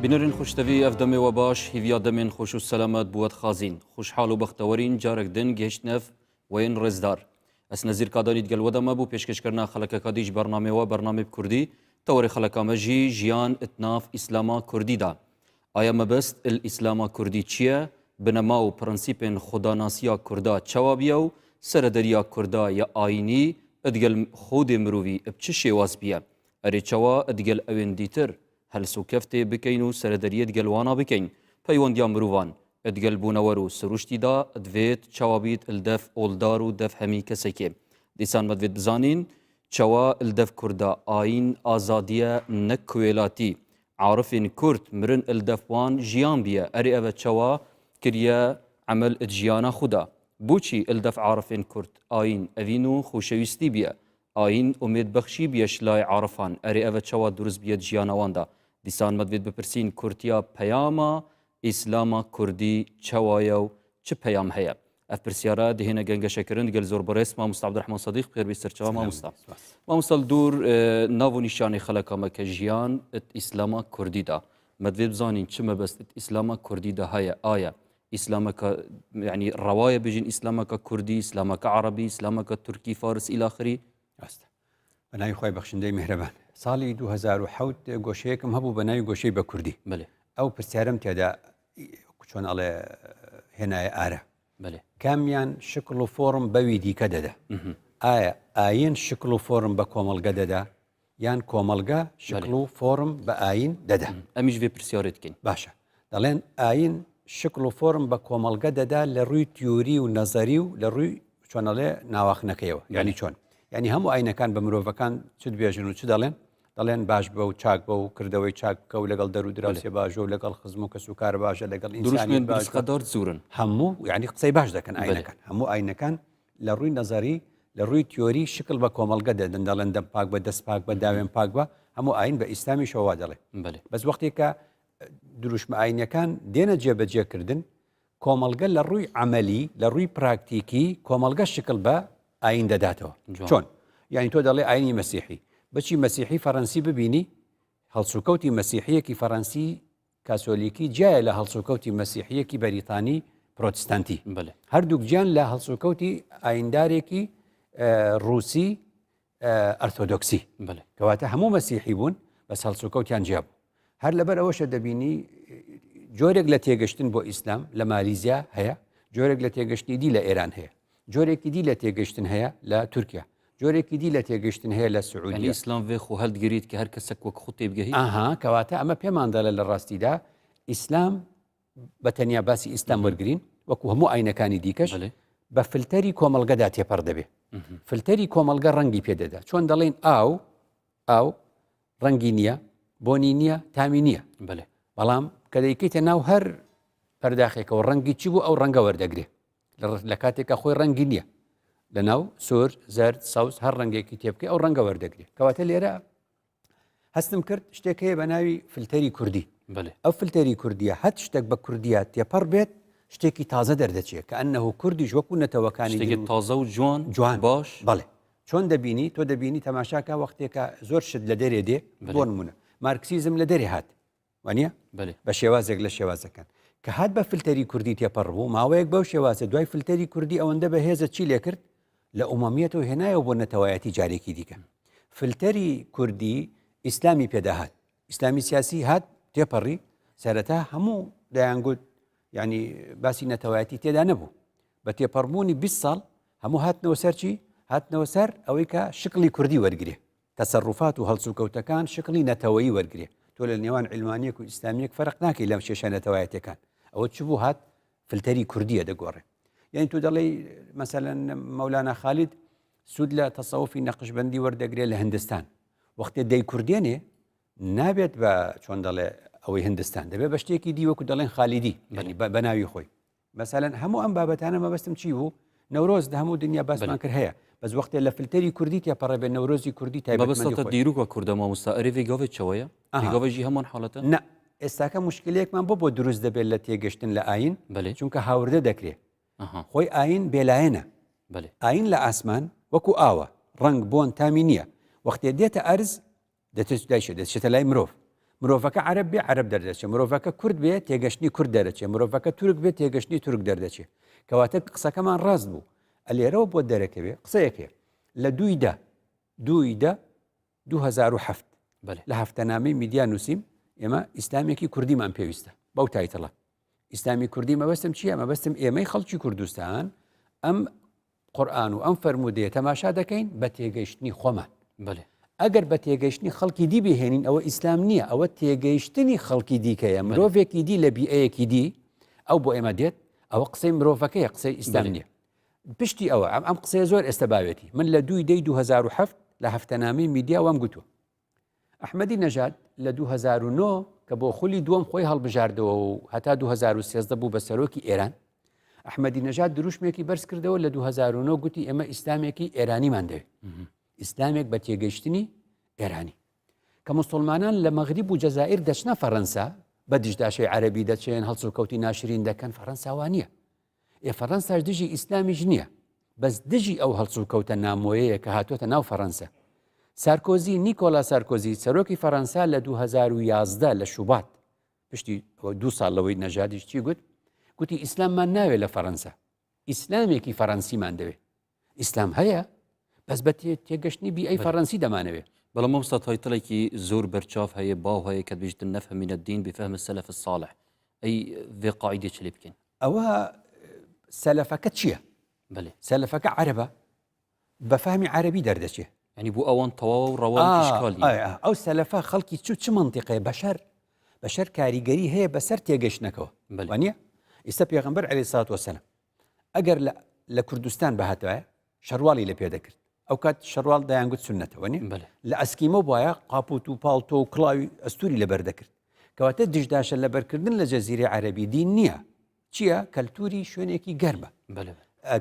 بنرین خوشتوی اف دمی و باش هیویا دمین خوش و سلامت بود خازین خوش حال و بختورین جارک دن گشت نف و این رزدار اس نزیر کادانید گل ودم ابو پیشکش کرنا خلق کادیج برنامه و برنامه کردی تور خلق مجی جیان اتناف اسلاما کردی دا آیا مبست الاسلاما کردی چیه بنما و پرنسیپن خداناسیا کردا چوابیو سردریا کردا یا آینی ادگل خود مروی ابچشی واسبیه اری چوا ادگل اوین دیتر هل سوکفت بکین و سردریت گلوانا بکین پیوندیا مروان ادگل بونورو سروشتی دا ادویت چوابیت الدف اولدار و دف همی کسی که دیسان مدویت بزانین چوا الدف کردا آین آزادیه نکویلاتی عارفین کرد مرن الدف وان جیان بیه اری او چوا کریه عمل ادجیانا خدا بوچی الدف عارفین کرد آین اوینو خوشویستی بیه آین امید بخشی بیش لای عارفان اری او چوا درست بیت جیانوان دا دیسان مدوید بپرسین کرتیا پیاما اسلاما کردی چوایو چه پیام هیا اف پرسیارا دهینا گنگ شکرند گل زور برس ما مستعد الرحمن صدیق بخیر بیستر چوا ما مستعد دور ناو نشانی خلقا مک جیان اسلاما کردی دا مدوید بزانین چه مبست اسلاما کردی دا هیا آیا اسلامك يعني الروايه بيجين اسلامك كردي اسلامك عربي اسلامك تركي فارس الى اخره ئاستا بەناوی خۆی بەخشندەی میهرەبان ساڵی 2007 گۆشەیەکم هەبوو بەناوی گۆشەی بە کوردی ئەو پرسیارم تێدا چۆن ئەڵێ هێنایە ئارە کامیان شکل و فۆرم بەوی دیکە دەدا ئایا ئاین شکل و فۆرم بە کۆمەڵگە دەدا یان کۆمەڵگە شکل و فۆرم بە ئاین دەدا ئەمیش بێ پرسیارێتکەین باشە دەڵێن ئاین شکل و فۆرم بە کۆمەڵگە دەدا لە ڕووی تیۆری و نەزەری و لە ڕووی چۆنەڵێ ناواخنەکەیەوە ینی چۆن ینی هەموو ئاینەکان بە مرۆڤەکان چ دبێژن و چ دەڵێن باش بە و چاک بە و کردەوەی چاک بکە و لەگەڵ دەرو دراوسێ باشە و لەگەڵ خزم و کەس و کار باشە لەگەڵ ئینسانی باشقەدار زورن هەموو ینی قسەی باش دەکەن ئاینەکان هەموو ئاینەکان لە ڕووی نەزەری لە ڕووی تیۆری شکل بە کۆمەڵگە دەدەن دەڵێن دەم پاک بە دەست پاک بە داوێن پاک بە هەموو ئاین بە ئیسلامی شەوا دەڵێ بەس وەختێکە دروشمە ئاینەکان دێنە جێبەجێکردن کۆمەڵگە لە ڕووی عملی لە ڕووی پراکتیکی کۆمەڵگە شکل بە ئاین دەداتەوە چۆن یعنی تۆ دەڵێ ئاینی مەسیحی بچی مەسیحی فەڕەنسی ببینی هەڵسوکەوتی مەسیحیەکی فەڕەنسی کاسۆلیکی جایە لە هەڵسوکەوتی مەسیحیەکی بەریتانی پرۆتستانتی هەردووک گیان لە هەڵسوکەوتی ئایندارێکی ڕووسی ئەرتۆدۆکسی کەواتە هەموو مەسیحی بوون بەس هەڵسوکەوتیان جیا بوو هەر لەبەر ئەوەشە دەبینی جۆرێک لە تێگەشتن بۆ ئیسلام لە مالیزیا هەیە جۆرێک لە تێگەشتنی دی لە ئێران هەیە جۆرێکی دی لە تێگەشتن هەیە لە تورکیا جۆرێکی دی لە تێگەشتن هەیە لە سعودی ئیسلام وێ خۆ هەڵدگریت کە هەر کەسێک وەک خوتێ بگەهی کەواتە ئەمە پێمان دەڵێ لە ڕاستیدا ئیسلام بە تەنیا باسی ئیسلام وەرگرین وەکو هەموو ئاینەکانی دیکەش بە فلتەری کۆمەڵگەدا تێپەڕ دەبێ فلتەری کۆمەڵگە ڕەنگی پێدەدا چۆن دەڵێن ئاو ڕەنگی نییە بۆنی نییە تامی نییە بەڵام کە دەیکەیتە ناو هەر پەرداخێکەوە ڕەنگی چی بوو ئەو ڕەنگە وەردەگرێ لە کاتێکە خۆی ڕەنگی نییە لە ناو سۆر زەرد ساوس هەر ڕەنگێکی تێبکە ئەو ڕەنگە وەردەگرێت کەواتە لێرە هەستم کرد شتێک هەیە بە ناوی فلتەری کوردی ئەو فلتەری کوردیە هەت شتێک بە کوردیە تێپەڕ بێت شتێکی تازە دەردەچێت کە ئەنەهۆ کوردیش وەکو نەتەوەکانی تازە و جوان باش بەڵێ چۆن دەبینی تۆ دەبینی تەماشاکە وەختێکە زۆر شت لە دەرێ دێ بۆ نمونە مارکسیزم لە دەرێ هات وانە بە شێوازێک لە شێوازەکان کە هات بە فلتەری کوردی تێپەڕ بوو ماوەیەک بەو شێوازە دوای فلتەری کوردی ئەوەندە بەهێزە چی لێ کرد لە ئومەمیەتەوە هێنایەوە بۆ نەتەوایەتی جارێکی دیکە فلتەری کوردی ئیسلامی پێداهات ئیسلامی سیاسی هات تێپەڕی سەرەتا هەموو دەیانگوت ینی باسی نەتەوایەتی تێدا نەبوو بە تێپەڕبوونی 20 ساڵ هەموو هاتنەوە سەرچی هاتنەوە سەر ئەوەی کە شکلی کوردی وەرگێ تەسەڕوفات و هەڵسوکەوتەکان شکلی نەتەوەیی وەرگێ تۆ لە نێوان علمانیەک و ئیسلامیەک فەرق ناکەی لەم شێشە نەتەوایەتەکان ئەوە چ بوو هات فلتەری کوردیە دەگۆڕێ یعنی تو دەڵێ مەسەلەن مەولانا خالید سوود لە تەسەوفی نەقشبەندی وەردەگرێت لە هندستان وەختێ دەی کوردێنێ نابێت بە چۆن دەڵێ ئەوەی هندستان دەبێت بە شتێکی دی وەکو دەڵێن خالیدی بە ناوی خۆی مەسەلەن هەموو ئەم بابەتانە مەبەستم چی بوو نەورۆز لە هەموو دنیا باسمان کرد هەیە بەس وەختێ لە فلتەری کوردی تێپەڕە بێت نەورۆزی کوردی تایبەتمەندی دیروکە کوردە مامۆستا ئەرێ گاوێت چەوەیە گاوێژی هەمان حاڵەتە نە ئێستاکە مشکلەیەکمان بۆ دروست دەبێت لە تێگەشتن لە ئاین چونکە هاوردە دەکرێت خۆی ئاین بێلایەنە ئاین لە ئاسمان وەکو ئاوە ڕنگ بۆن تامی نییە وەختێ دێتە ئەرز دەچێتە لای مرۆڤ مرۆڤەکە عەرەب بێ عەرەب دەردەچێت مرۆڤەکە کورد بێ تێگەشتنی کورد دەرەچێت مرۆڤەکە تورک بێ تێگەشتنی تورک دەردەچێت کەواتە قسەکەمان ڕاست بوو ئەلێرەوە بۆ دەرەکەوێ قسەیەکێ لە 2007 لە هەفتەنامەی میدیا نووسیم ئێمە ئیسلامێکی کوردیمان پێویستە بەو تایتڵە ئیسلامی کوردی مەبەستم چییە مەبەستم ئێمەی خەڵکی کوردستان ئەم قورئان و ئەم فەرمودەیە تەماشا دەکەین بە تێگەیشتنی خۆمان ئەگەر بە تێگەیشتنی خەڵکی دی بهێنین ئەوە ئیسلام نییە ئەوە تێگەیشتنی خەڵکی دیکەیە مرۆڤێکی دی لە بیئەیەکی دی ئەو بۆ ئێمە دێت ئەوە قسەی مرۆڤەکەیە قسەی ئیسلام نییە پشتی ئەوە ئەم قسەیە زۆر ئێستا باوێتی من لە 2007 لە هەفتەنامەی میدیا وام گوتووە ئەحمەدی نەژاد لە 2009 کە بۆ خولی دووەم خۆی هەڵبژاردەوە و هەتا 2013 بوو بە سەرۆکی ئێران ئەحمەدی نەژاد دروشمێکی بەرز کردەوە لە 2009 گوتی ئێمە ئیسلامێکی ئێرانیمان دەوێت ئیسلامێک بە تێگەیشتنی ئێرانی کە موسڵمانان لە مەغریب و جەزائیر دەچنە فەڕەنسا بە دیژداشەی عەرەبی دەچێن هەڵسو کەوتی ناشرین دەکەن فەڕەنساوان نییە فەڕەنساش دژی ئیسلامیش نییە بەس دژی ئەو هەڵسو کەوتە نامۆیەیە کە هاتوۆتە ناو فەڕەنسا سارکۆزی نیکۆلا سارکۆزی سەرۆکی فەڕەنسا لە 2011 لە شوبات پشتی 2 ساڵەوەی نەژادیش چی گوتی ئیسلاممان ناوێت لە فەڕەنسا ئیسلامێکی فەڕەنسیمان دەوێت ئیسلام هەیە بەس بە تێگەشتنی بیئەی فەڕەنسی دەمانەوێت بەڵام مەستا تایتڵێکی زۆر بەرچاو هەیە باو هەیە کە بێژتن نەفهمین الدین بفهم السلف الصالح ئەی vê قاعدێ چ لێ بکەین ئەوە سەلەفەکە چییە سەلەفەکە عەرەبە بە فەهمی عەرەبی دەردەچێت ینی بۆ ئەوان تەواو و ڕەوان ئیشکالی ئەو سەلەفە خەڵکی چ منتیقەیە بەشەر کاریگەری هەیە بەسەر تێگەشتنەکەوە وانە ئێستا پێغەمبەر عەلەیهی سەڵات وەسەلام ئەگەر لە کوردستان بەهاتوایە شەرواڵی لە پێ دەکرد ئەو کات شەرواڵ دەیانگوت سونەتەوە نیە لە ئەسکیمە وایە قاپوت و پاڵتۆ و کڵاوی ئەستوری لەبەر دەکرد کەواتە دژداشە لەبەرکردن لە جەزیرەی عەرەبی دین نییە چییە کەلتوری شوێنێکی گەرمە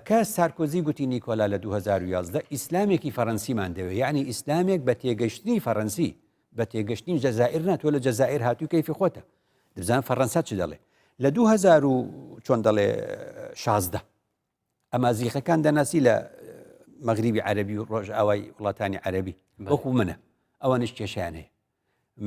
کە سارکۆزی گوتی نیکۆلا لە 2011 ئیسلامێکی فەڕەنسیمان دەوێت یعنی ئیسلامێک بە تێگەشتنی فەڕەنسی بە تێگەشتنی جەزائیر ناتوە لە جەزائیر هاتووی کەیفی خۆتە دەبزان فەڕەنسا چ دەڵێ لە 2000 چۆن دەڵێ 16 ئەمازیغەکان دەناسی لە مەغریبی عەرەبی و ڕۆژئاوای وڵاتانی عەرەبی وەکو منە ئەوانش کێشیان هەیە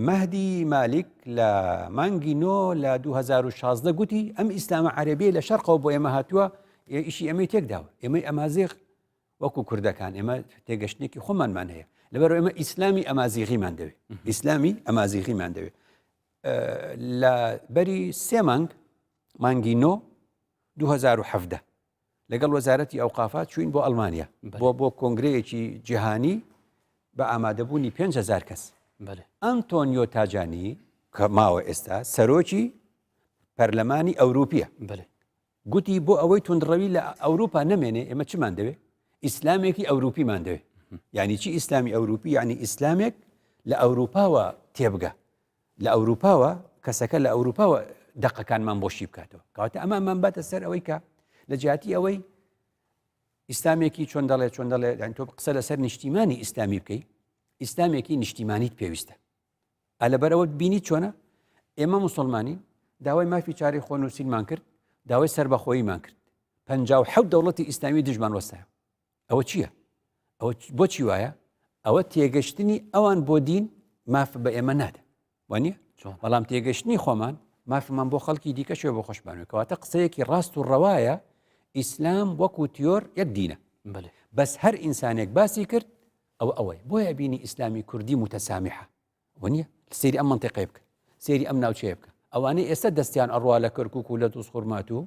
مەهدی مالیک لە مانگی 9 لە 2016 گوتی ئەم ئیسلامە عەرەبیە لە شەرقەوە بۆ ئێمە هاتووە ئیشی ئەمەی تێکداوە ئێمەی ئەمازیغ وەکو کوردەکان ئێمە تێگەشتێکی خۆمانمان هەیە لەبەرەوە ئێمە ئیسلامی ئەمازیغیمان دەوێت ئیسلامی ئەمازیغیمان دەوێت لە بەری 3 مانگی 9 2017 لەگەڵ وەزارەتی ئەوقافات چوین بۆ ئەڵمانیا بۆ کۆنگرەیەکی جیهانی بە ئامادەبوونی 5,000 کەس ئەنتۆنیۆ تاجانی کە ماوە ئێستا سەرۆکی پەرلەمانی ئەوروپیە گوتی بۆ ئەوەی توندڕەوی لە ئەوروپا نەمێنێ ئێمە چمان دەوێت ئیسلامێکی ئەوروپیمان دەوێت یعنی چی ئیسلامی ئەوروپی یعنی ئیسلامێک لە ئەوروپاوە تێبگە لە ئەوروپاوە کەسەکە لە ئەوروپاوە دەقەکانمان بۆشی بکاتەوە کەواتە ئەمامان باتە سەر ئەوەی کە لە جیاتی ئەوەی ئیسلامێکی چۆن دەڵێ تۆ قسە لەسەر نیشتیمانی ئیسلامی بکەی ئیسلامێکی نیشتیمانیت پێویستە لەبەرەوە بینی چۆنە ئێمە موسڵمانین داوای مافی چاری خۆنووسینمان کرد داوای سربەخۆییمان کرد 57 دەوڵەتی ئیسلامی دژمان وەستایە ئەوە چییە؟ ئەوە بۆچی وایە؟ ئەوە تێگەشتنی ئەوان بۆ دین ماف بە ئێمە نادە وانە؟ بەڵام تێگەشتنی خۆمان مافمان بۆ خەڵکی دیکە شوێ بۆ خۆشبانوێت کەواتە قسەیەکی ڕاست و ڕەوایە ئیسلام وەکو تیۆر یەک دینە بەس هەر ئینسانێک باسی کرد ئەوەی بۆیە بینی ئیسلامی کوردی متەسامیحە وانە؟ سێری ئەم منتیقەی بکە سێری ئەم ناوچەیە بکە ئەوانەی ئێستا دەستیان ئەڕوا لە کەرکووک و لە دۆسخورمات و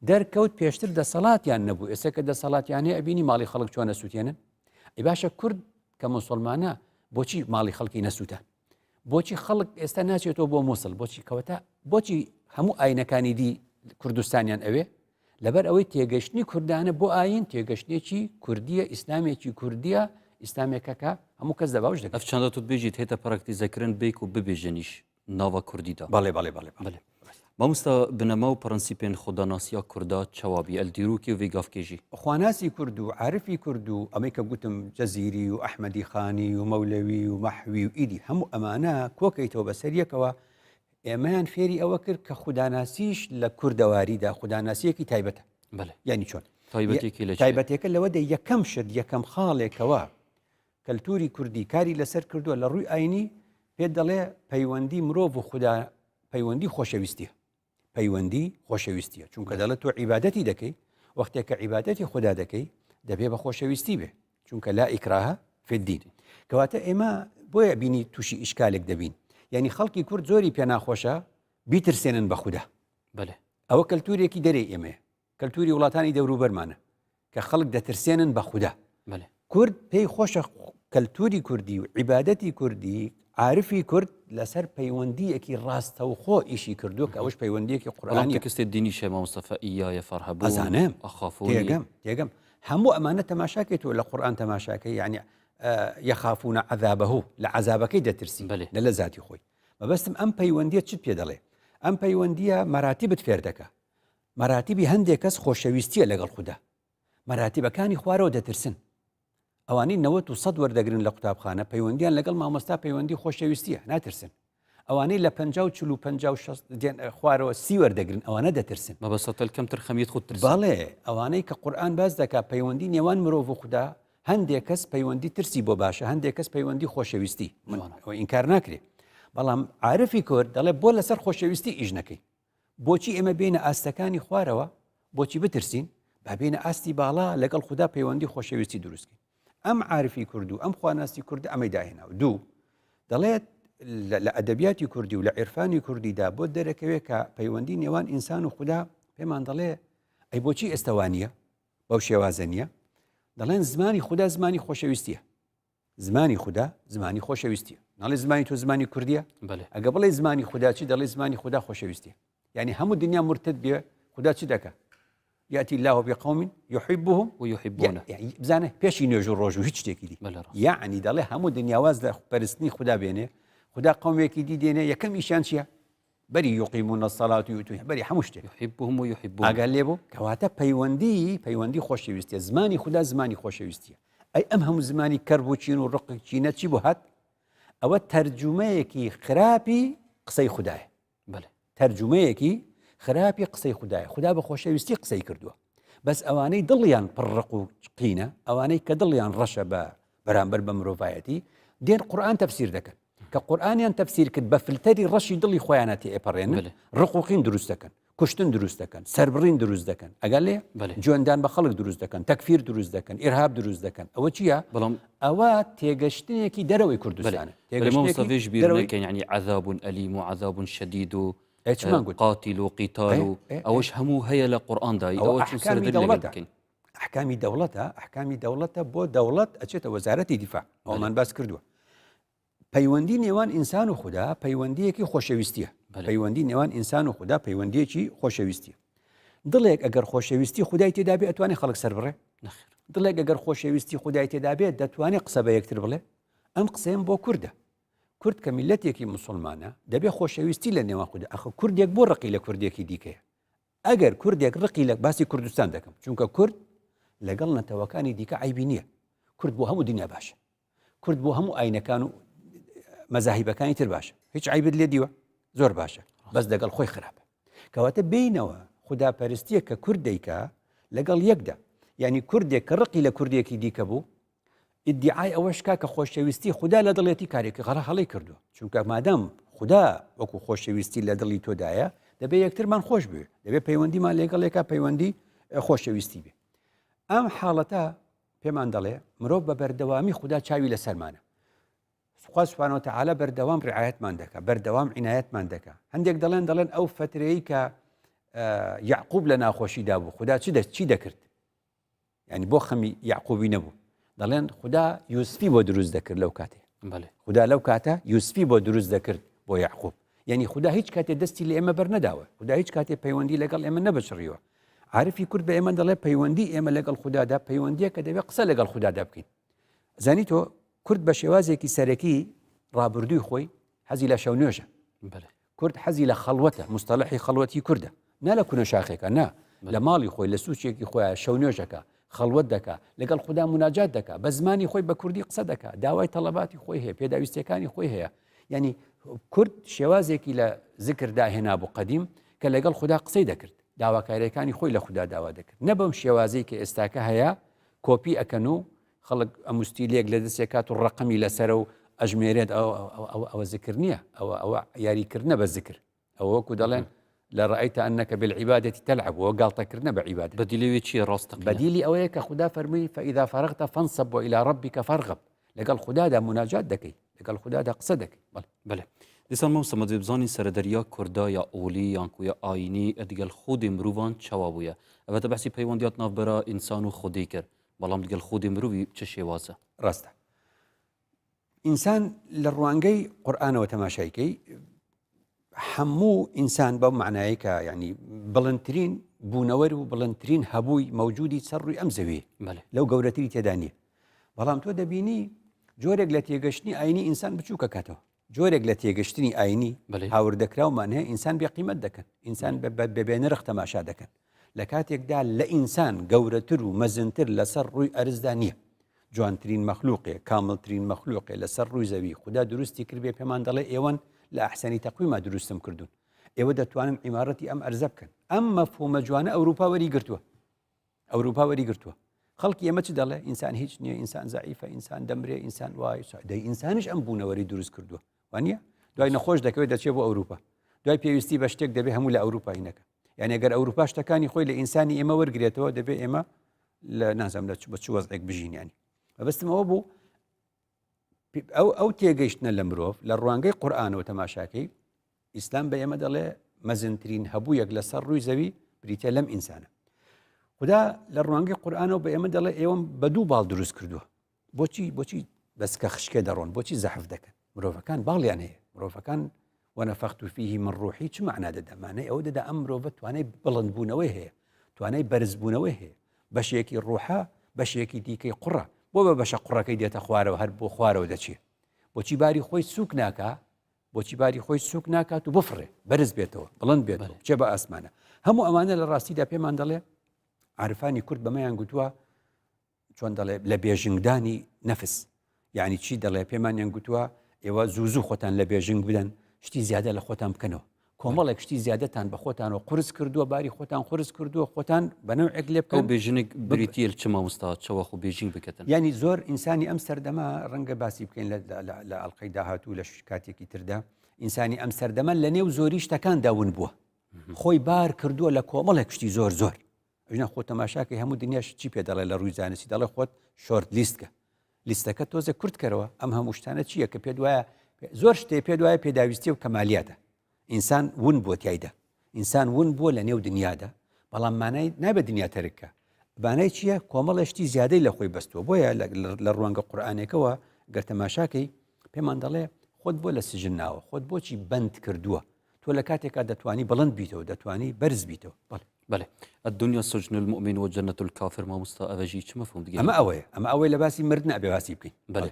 دەرکەوت پێشتر دەسەڵاتیان نەبوو ئێستا کە دەسەڵاتیانەیە ئەبینی ماڵی خەڵک چۆن نەسووتێنن ئەی باشە کورد کە موسڵمانە بۆچی ماڵی خەڵکی نەسووتان بۆچی خەڵک ئێستا ناچێتەوە بۆ مووسڵ بۆچی کەواتە بۆچی هەموو ئاینەکانی دی کوردستانیان ئەوێ لەبەر ئەوەی تێگەشتنی کوردانە بۆ ئاین تێگەشتێکی کوردیە ئیسلامێکی کوردیە ئیسلامێکەکە هەموو کەس دەباوش دەکات ئەف چەندە توت بێژیت هێتە پراکتیزەکردن بیک و ببێژنیش ناوە کوردیدا بەڵێ مامۆستا بنەما و پرەنسیپێن خۆداناسییا کوردا چاوابی ئەلدیروکی و وێگافکێژی خواناسی کورد و عارفی کورد و ئەمەی کە گوتم جەزیری و ئەحمەدی خانی و مەولەوی و مەحوی و ئیدی هەموو ئەمانە کۆکەیتەوە بەسەریەکەوە ئێمەیان فێری ئەوە کرد کە خوداناسیش لە کوردەواریدا خوداناسیەکی تایبەتە یعنی چۆن تایبەتێکە لەوەدا یەکەم شت یەکەم خاڵێکەوە کەلتوری کوردی کاری لەسەر کردووە لە ڕووی ئاینی پێ دەڵێ پەیوەندی مرۆڤ و خوددا پەیوەندی خۆشەویستیە پەیوەندی خۆشەویستیە چونکە دەڵێت تۆ عیبادەتی دەکەی وەختێک کە عیبادەتی خوددا دەکەی دەبێ بە خۆشەویستی بێ چونکە لا ئیکراهە فی الدین کەواتە ئێمە بۆیە بینی تووشی ئیشکالێک دەبین یعنی خەڵکی کورد زۆری پێ ناخۆشە بیترسێنن بە خوددا بەێ ئەوە کەلتورێکی دەرێ ئێمە کەلتوری وڵاتانی دەوروبەرمانە کە خەڵک دەترسێنن بە خوددا کورد پێی خۆشە کەلتوری کوردی و عیبادەتی کوردی عارفی کورد لەسەر پەیوەندیەکی ڕاستەوخۆ ئیشی کردو کە ئەوش پەیوەندیەکی قورآنی کەستێ دینی شێمە مستەفا ئیایە فەرهەبوو ئەزانم ئەخافۆ تێگەم هەموو ئەمانە تەماشاکێتەوە لە قورآن تەماشاکەی یعنی یەخافونە عەذابەهو لە عەذابەکەی دەترسی لە ذاتی خۆی مەبەستم ئەم پەیوەندیە چت پێ دەڵێ ئەم پەیوەندیە مەراتیبت فێر دەکە مەراتیبی هەندێک کەس خۆشەویستیە لەگەڵ خوددا مەراتیبەکانی خوارەوە دەترسن ئەوانەی 90% وەردەگرن لە قوتابخانە پەیوەندیان لەگەڵ مامۆستا پەیوەندی خۆشەویستیە ناترسن ئەوانەی لە 50 خوارەوە 30 وەردەگرن ئەوانە دەترسن مەبەسەتەل کەمتر خەمیت خۆت ترس باڵێ ئەوانەی کە قورآن باز دەکات پەیوەندی نێوان مرۆڤ و خوددا هەندێک کەس پەیوەندی ترسی بۆ باشە هەندێک کەس پەیوەندی خۆشەویستی ئینکار ناکرێ بەڵام عارفی کورد دەڵێ بۆ لەسەر خۆشەویستی ئیش نەکەی بۆچی ئێمە بینە ئاستەکانی خوارەوە بۆچی بترسین با بینە ئاستی باڵا لەگەڵ خوددا پەیوەندی خۆشەویستی دروستکەین ئەم عارفی کورد و ئەم خواناستی کورد ئەمەی داهێناوە دوو دەڵێت لە ئەدەبیاتی کوردی و لە عێرفانی کوردیدا بۆ دەرەکەوێت کە پەیوەندی نێوان ئینسان و خوددا پێمان دەڵێ ئەی بۆچی ئێستەوانیە بەو شێوازە نییە دەڵێن زمانی خوددا زمانی خۆشەویستیە زمانی خوددا زمانی خۆشەویستیە ناڵێ زمانی تۆ زمانی کوردیە ئەگە بڵێ زمانی خوددا چی دەڵێ زمانی خوددا خۆشەویستیە یعنی هەموو دنیا مرتد بێ خوددا چی دەکە يأتي الله بقوم يحبهم ويحبونه يعني بزانه بيشي نيجو روجو هيك شتيكي دي يعني دله همو دنيا واز ده برستني خدا بينه خدا قوم يكي دي دينه يكم إيشان شيا بري يقيمون الصلاة ويؤتون بري حموشته يحبهم ويحبون أقال ليبو كواتا بيوندي خوشي ويستيا زماني خدا زماني خوشي ويستيا أي أمهم زماني كربوتشين ورقك تشينة تشي بهات أو ترجمة يكي خرابي قصي خداه بله ترجمة يكي خراپی قسەی خوددایە خوددا بە خۆشەویستی قسەی کردووە بەس ئەوانەی دڵیان پڕق و قینە ئەوانەی کە دڵیان ڕەشە بە بەرامبەر بە مرۆڤایەتی دێن قورآن تەفسیر دەکەن کە قورآنیان تەفسیر کرد بە فلتەری ڕەشی دڵی خۆیانەتی ئێپەڕێنن ڕق و قین دروست دەکەن کوشتن دروست دەکەن سەربڕین دروست دەکەن ئەگەر لێ جوێندان بە خەڵک دروست دەکەن تەکفیر دروست دەکەن ئێرهاب دروست دەکەن ئەوە چییە بەڵام ئەوە تێگەشتنێکی دەرەوەی کوردستانە تێگەشتێکی بیرەکەن یعنی عذاب ئەلیم و عذاب شدید و قاتل و قیتال و ئەوەش هەموو هەیە لە قورئاندای ئەوە ئەحکامی دەوڵەتە بۆ دەوڵەت ئەچێتە وەزارەتی دیفاع ئەومان باس کردووە پەیوەندی نێوان ئینسان و خوددا پەیوەندیەکی خۆشەویستیە پەیوەندی نێوان ئینسان و خوددا پەیوەندیەکی خۆشەویستیە دڵێک ئەگەر خۆشەویستی خودای تێدا بێت ئەتوانێت خەڵک سەر بڕێ دڵێک ئەگەر خۆشەویستی خودای تێدا بێت دەتوانێت قسە بە یەکتر بڵێ ئەم قسەیەم بۆ کووردە کورد کە میلەتێکی مسلمانە دەبێ خۆشەویستی لە نێوان خوددا ئەخە کوردێک بۆ ڕقی لە کوردێکی دیکەیە ئەگەر کوردێک ڕقی لە باسی کوردستان دەکەم چونکە کورد لەگەڵ نەتەوەکانی دیکە عیبی نییە کورد بۆ هەموو دنیا باشە کورد بۆ هەموو ئاینەکان و مەزاهیبەکانی تر باشە هیچ عیبت لێ دیوە زۆر باشە بەس دەگەڵ خۆی خراپە کەواتە بینەوە خوداپەرستیە کە کورد دەیکا لەگەڵ یەکدا یعنی کوردێک کە ڕقی لە کوردێکی دیکە بوو ئیدعای ئەوەش کە خۆشەویستی خوددا لە دڵێتی کارێکی غەڵە هەڵی کردووە چونکە مادام خوددا وەکو خۆشەویستی لە دڵی تۆدایە دەبێت یەکترمان خۆش بێ دەبێت پەیوەندیمان لەگەڵێکا پەیوەندی خۆشەویستی بێ ئەم حاڵەتە پێمان دەڵێ مرۆڤ بە بەردەوامی خوددا چاوی لەسەرمانە خوا سوبحانەهو وتەعالە بەردەوام ڕعایەتمان دەکا بەردەوام عنایەتمان دەکا هەندێک دەڵێن ئەو فترەیە کە یعقوب لە ناخۆشیدا بوو خوددا چی دەکرد یعنی بۆ خەمی یعقوبی نەبوو دەڵێن خوددا یوسفی بۆ دروست دەکرد لەو کاتێ خوددا لەو کاتە یوسفی بۆ دروست دەکرد بۆ یعقوب یعنی خوددا هیچ کاتێ دەستی لە ئێمە بەرنەداوە خوددا هیچ کاتێ پەیوەندی لەگەڵ ئێمە نەبەشڕیوە عارفی کورد بە ئێمە دەڵێ پەیوەندی ئێمە لەگەڵ خوددادا پەیوەندیە کە دەبێت قسە لەگەڵ خوددادا بکەین زانی تۆ کورد بە شێوازێکی سەرەکی ڕابردووی خۆی حەزی لە شەو نوێژە کورد حەزی لە خەڵوەتە مستەلەحی خەڵوەتی کوردە نا لە کونە شاخێکە نا لە ماڵی خۆی لە سوچێکی خۆیان شەو نوێژەکە خەڵوەت دەکا لەگەڵ خوددا مناجات دەکا بە زمانی خۆی بە کوردی قسە دەکا داوای تەڵەباتی خۆی هەیە پێداویستەکانی خۆی هەیە یعنی کورد شێوازێکی لە ذکر داهێنا بوو قەدیم کە لەگەڵ خوددا قسەی دەکرد داواکاریەکانی خۆی لە خوددا داوا دەکرد نە بەم شێوازەی کە ئێستاکە هەیە کۆپی ئەکەن و خەڵک ئەموستیلێک لە دەستێکات و ڕقمی لەسەر و ئەژمێرێت ئەوە ذکر نییە ئەوە یاریکردنە بە ذکر ئەو وەکو دەڵێن لە ڕأیتە ئەنەکە بالعیبادەتی تەلعب وە گاڵتەکردنە بە عیبادەت بەدیلەوێ چیە ڕاستە بەدیلی ئەوەیە کە خوددا فەرمووی فإذا فرغت فانصب وإلى ربك فارغب لەگەڵ خوددادا مناجات دەکەی لەگەڵ خوددادا قسە دەکەی بەڵێ دیسان مەمسەمەد بزانین سەردەریا کوردا یا ئۆلی یانکوە ئاینی ئەدگەل خودی مرۆڤان چاوا بووە ئەوەتە بەسی پەیوەندیات ناوبەرە ئینسان و خودی کرد بەڵام دگەل خودی مرۆڤی چه شێوازە ڕاستە ئینسان لە ڕوانگەی قورئانەوە تەماشایکەی هەموو ئینسان بەو معنایە کە یعنی بڵندترین بوونەوەر و بڵندترین هەبووی مەوجودی سەر ڕووی ئەم زەوی لەو گەورەتری تێدا نییە بەڵام تۆ دەبینی جۆرێک لە تێگەشتنی ئاینی ئینسان بچووکە کاتەوە جۆرێک لە تێگەشتنی ئاینی هاوردەکراومان هەیە ئینسان بێقیمەت دەکەن ئینسان بەبێ نرخ تەماشا دەکەن لە کاتێکدا لە ئینسان گەورەتر و مەزنتر لەسەر ڕووی ئەرزدا نییە جوانترین مەخلوقێ کاملترین مەخلوقێ لەسەر ڕووی زەوی خوددا دروستی کرد بێ پێمان دەڵێ ئێوەن لە ئەحسەنی تەقویما دروستم کردوون ئێوە دەتوانن عیمارەتی ئەم ئەرزە بکەن ئەم مەفهومە جوانە ئەوروپا وەری گرتووە خەڵکی ئێمە چ دەڵێ ئینسان هیچ نییە ئینسان زعیفە ئینسان دەمرێ ئینسان وای دەی ئینسانش ئەم بوونەوەری دروست کردووە وانە دوای نەخۆش دەکەوێت دەچێت بۆ ئەوروپا دوای پێویستی بە شتێک دەبێ هەموو لە ئەوروپاینەکە یعنی ئەگەر ئەوروپا شتەکانی خۆی لە ئینسانی ئێمە وەرگێتەوە دەبێت ئێمە لە نازەم لە بە چ وەزعێک بژین ینی بەبستمەوە بوو ئەو تێگەیشتنە لە مرۆڤ لە ڕوانگەی قورئانەوە تەماشاکەی ئیسلام بە ئێمە دەڵێ مەزنترین هەبوویەک لەسەر ڕووی زەوی بریتە لەم ئینسانە خدا لە ڕوانگەی قورئانەوە بە ئێمە دەڵێ ئێوەم بە دوو باڵ دروست کردووە بۆچی بەسکە خشکێ دەڕۆن بۆچی زەحف دەکەن مرۆڤەکان باڵیان هەیە مرۆڤەکان وەنەفەخت فیه من ڕوحی چ معنا دەدەمانەی ئەو دەدا ئەم مرۆڤە توانای بڵندبوونەوەی هەیە توانای بەرزبوونەوەی هەیە بەشێکی ڕوحە بەشێکی دیکەی قوڕە بۆ بە بەشە قوڕەکەی دێتە خوارەوە هەر بۆ خوارەوە دەچێت بۆچی باری خۆی سوک ناکات و بفڕێ بەرز بێتەوە بڵند بێتەوە چێ بە ئاسمانە هەموو ئەمانە لە ڕاستیدا پێمان دەڵێ عارفانی کورد بەمەیان گوتووە چۆن دەڵێ لە بێژنگدانی نەفس یعنی چی دەڵێ پێمانیان گوتووە ئێوە زوو خۆتان لە بێژنگ بدەن شتی زیادە لە خۆتان بکەنەوە کۆمەڵێک شتی زیادەتان بە خۆتانەوە قرس کردووە باری خۆتان قرس کردووە خۆتان بەنەوعێک لێ بکەن بێژنێک بریتیل چ مامۆستا چەوە خۆ بێژینگ بکەن ینی زۆر ئینسانی ئەم سەردەما ڕەنگە باسی بکەین لە ئەڵلقەی داهاتوو لە کاتێکی تردا ئینسانی ئەم سەردەمە لە نێو زۆری شتەکان داون بووە خۆی بار کردووە لە کۆمەڵێک شتی زۆر ژنە خۆ تەماشاکەی هەموو دنیاش چی پێ دەڵێ لە ڕووی زانستی دەڵێ خۆت شۆرت لیستکە لیستەکە تۆزە کورت کەرەوە ئەم هەموو شتانە چییە کە پێ وایە زۆر شتێ پێ وایە پێداویستی و کەمالیاتە ئینسان ون بۆ تایدا ئینسان ون بووە لە نێو دنیادا بەڵام مانای نابێ دنیا تەرکە بانای چییە کۆمەڵشتی زیادەی لە خۆی بەستووە بۆیە لە ڕوانگە قورئانێکەوە گەر تەماشاکەی پێمان دەڵێ خۆت بۆ لە سژن ناوە خۆت بۆچی بند کردووە تۆ لە کاتێکا دەتوانی بڵند بیتەوە دەتوانی بەرز بیتەوە بله الدنيا سجن المؤمن وجنة الكافر ما مستأفجي چه مفهوم دیگه اما اوي لباسي مردن ابي واسي بكين بله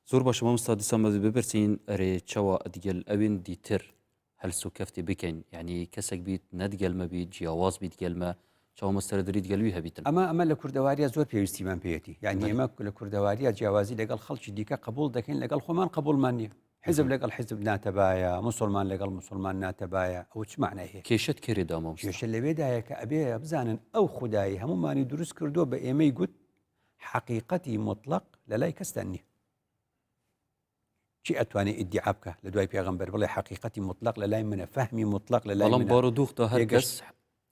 زور باش ما مستعد سامد ببرسين اري چوا اديل اوين ديتر هل سو كفتي بكين يعني كسك بيت ندقل ما بيت جواز بيت قال ما چوا مستردري دقلوي هبيتن اما لكردواريا زور بيوستي من بيتي يعني اما لكردواريا جوازي لقال خلش ديكا قبول دكين لقال خمان قبول ماني حزب لقال حزب ناتبايا مسلمان لقال مسلمان ناتبايا او چ معنى هي كيشت كري دامو كيش اللي بيدايا كابي بزانن او خداي هم ماني دروس كردو بايمي قلت حقيقتي مطلق لا كستني شي اتواني ادعابك لدواي بيغمبر والله حقيقتي مطلق لا من فهمي مطلق لا والله بارودوخ هركس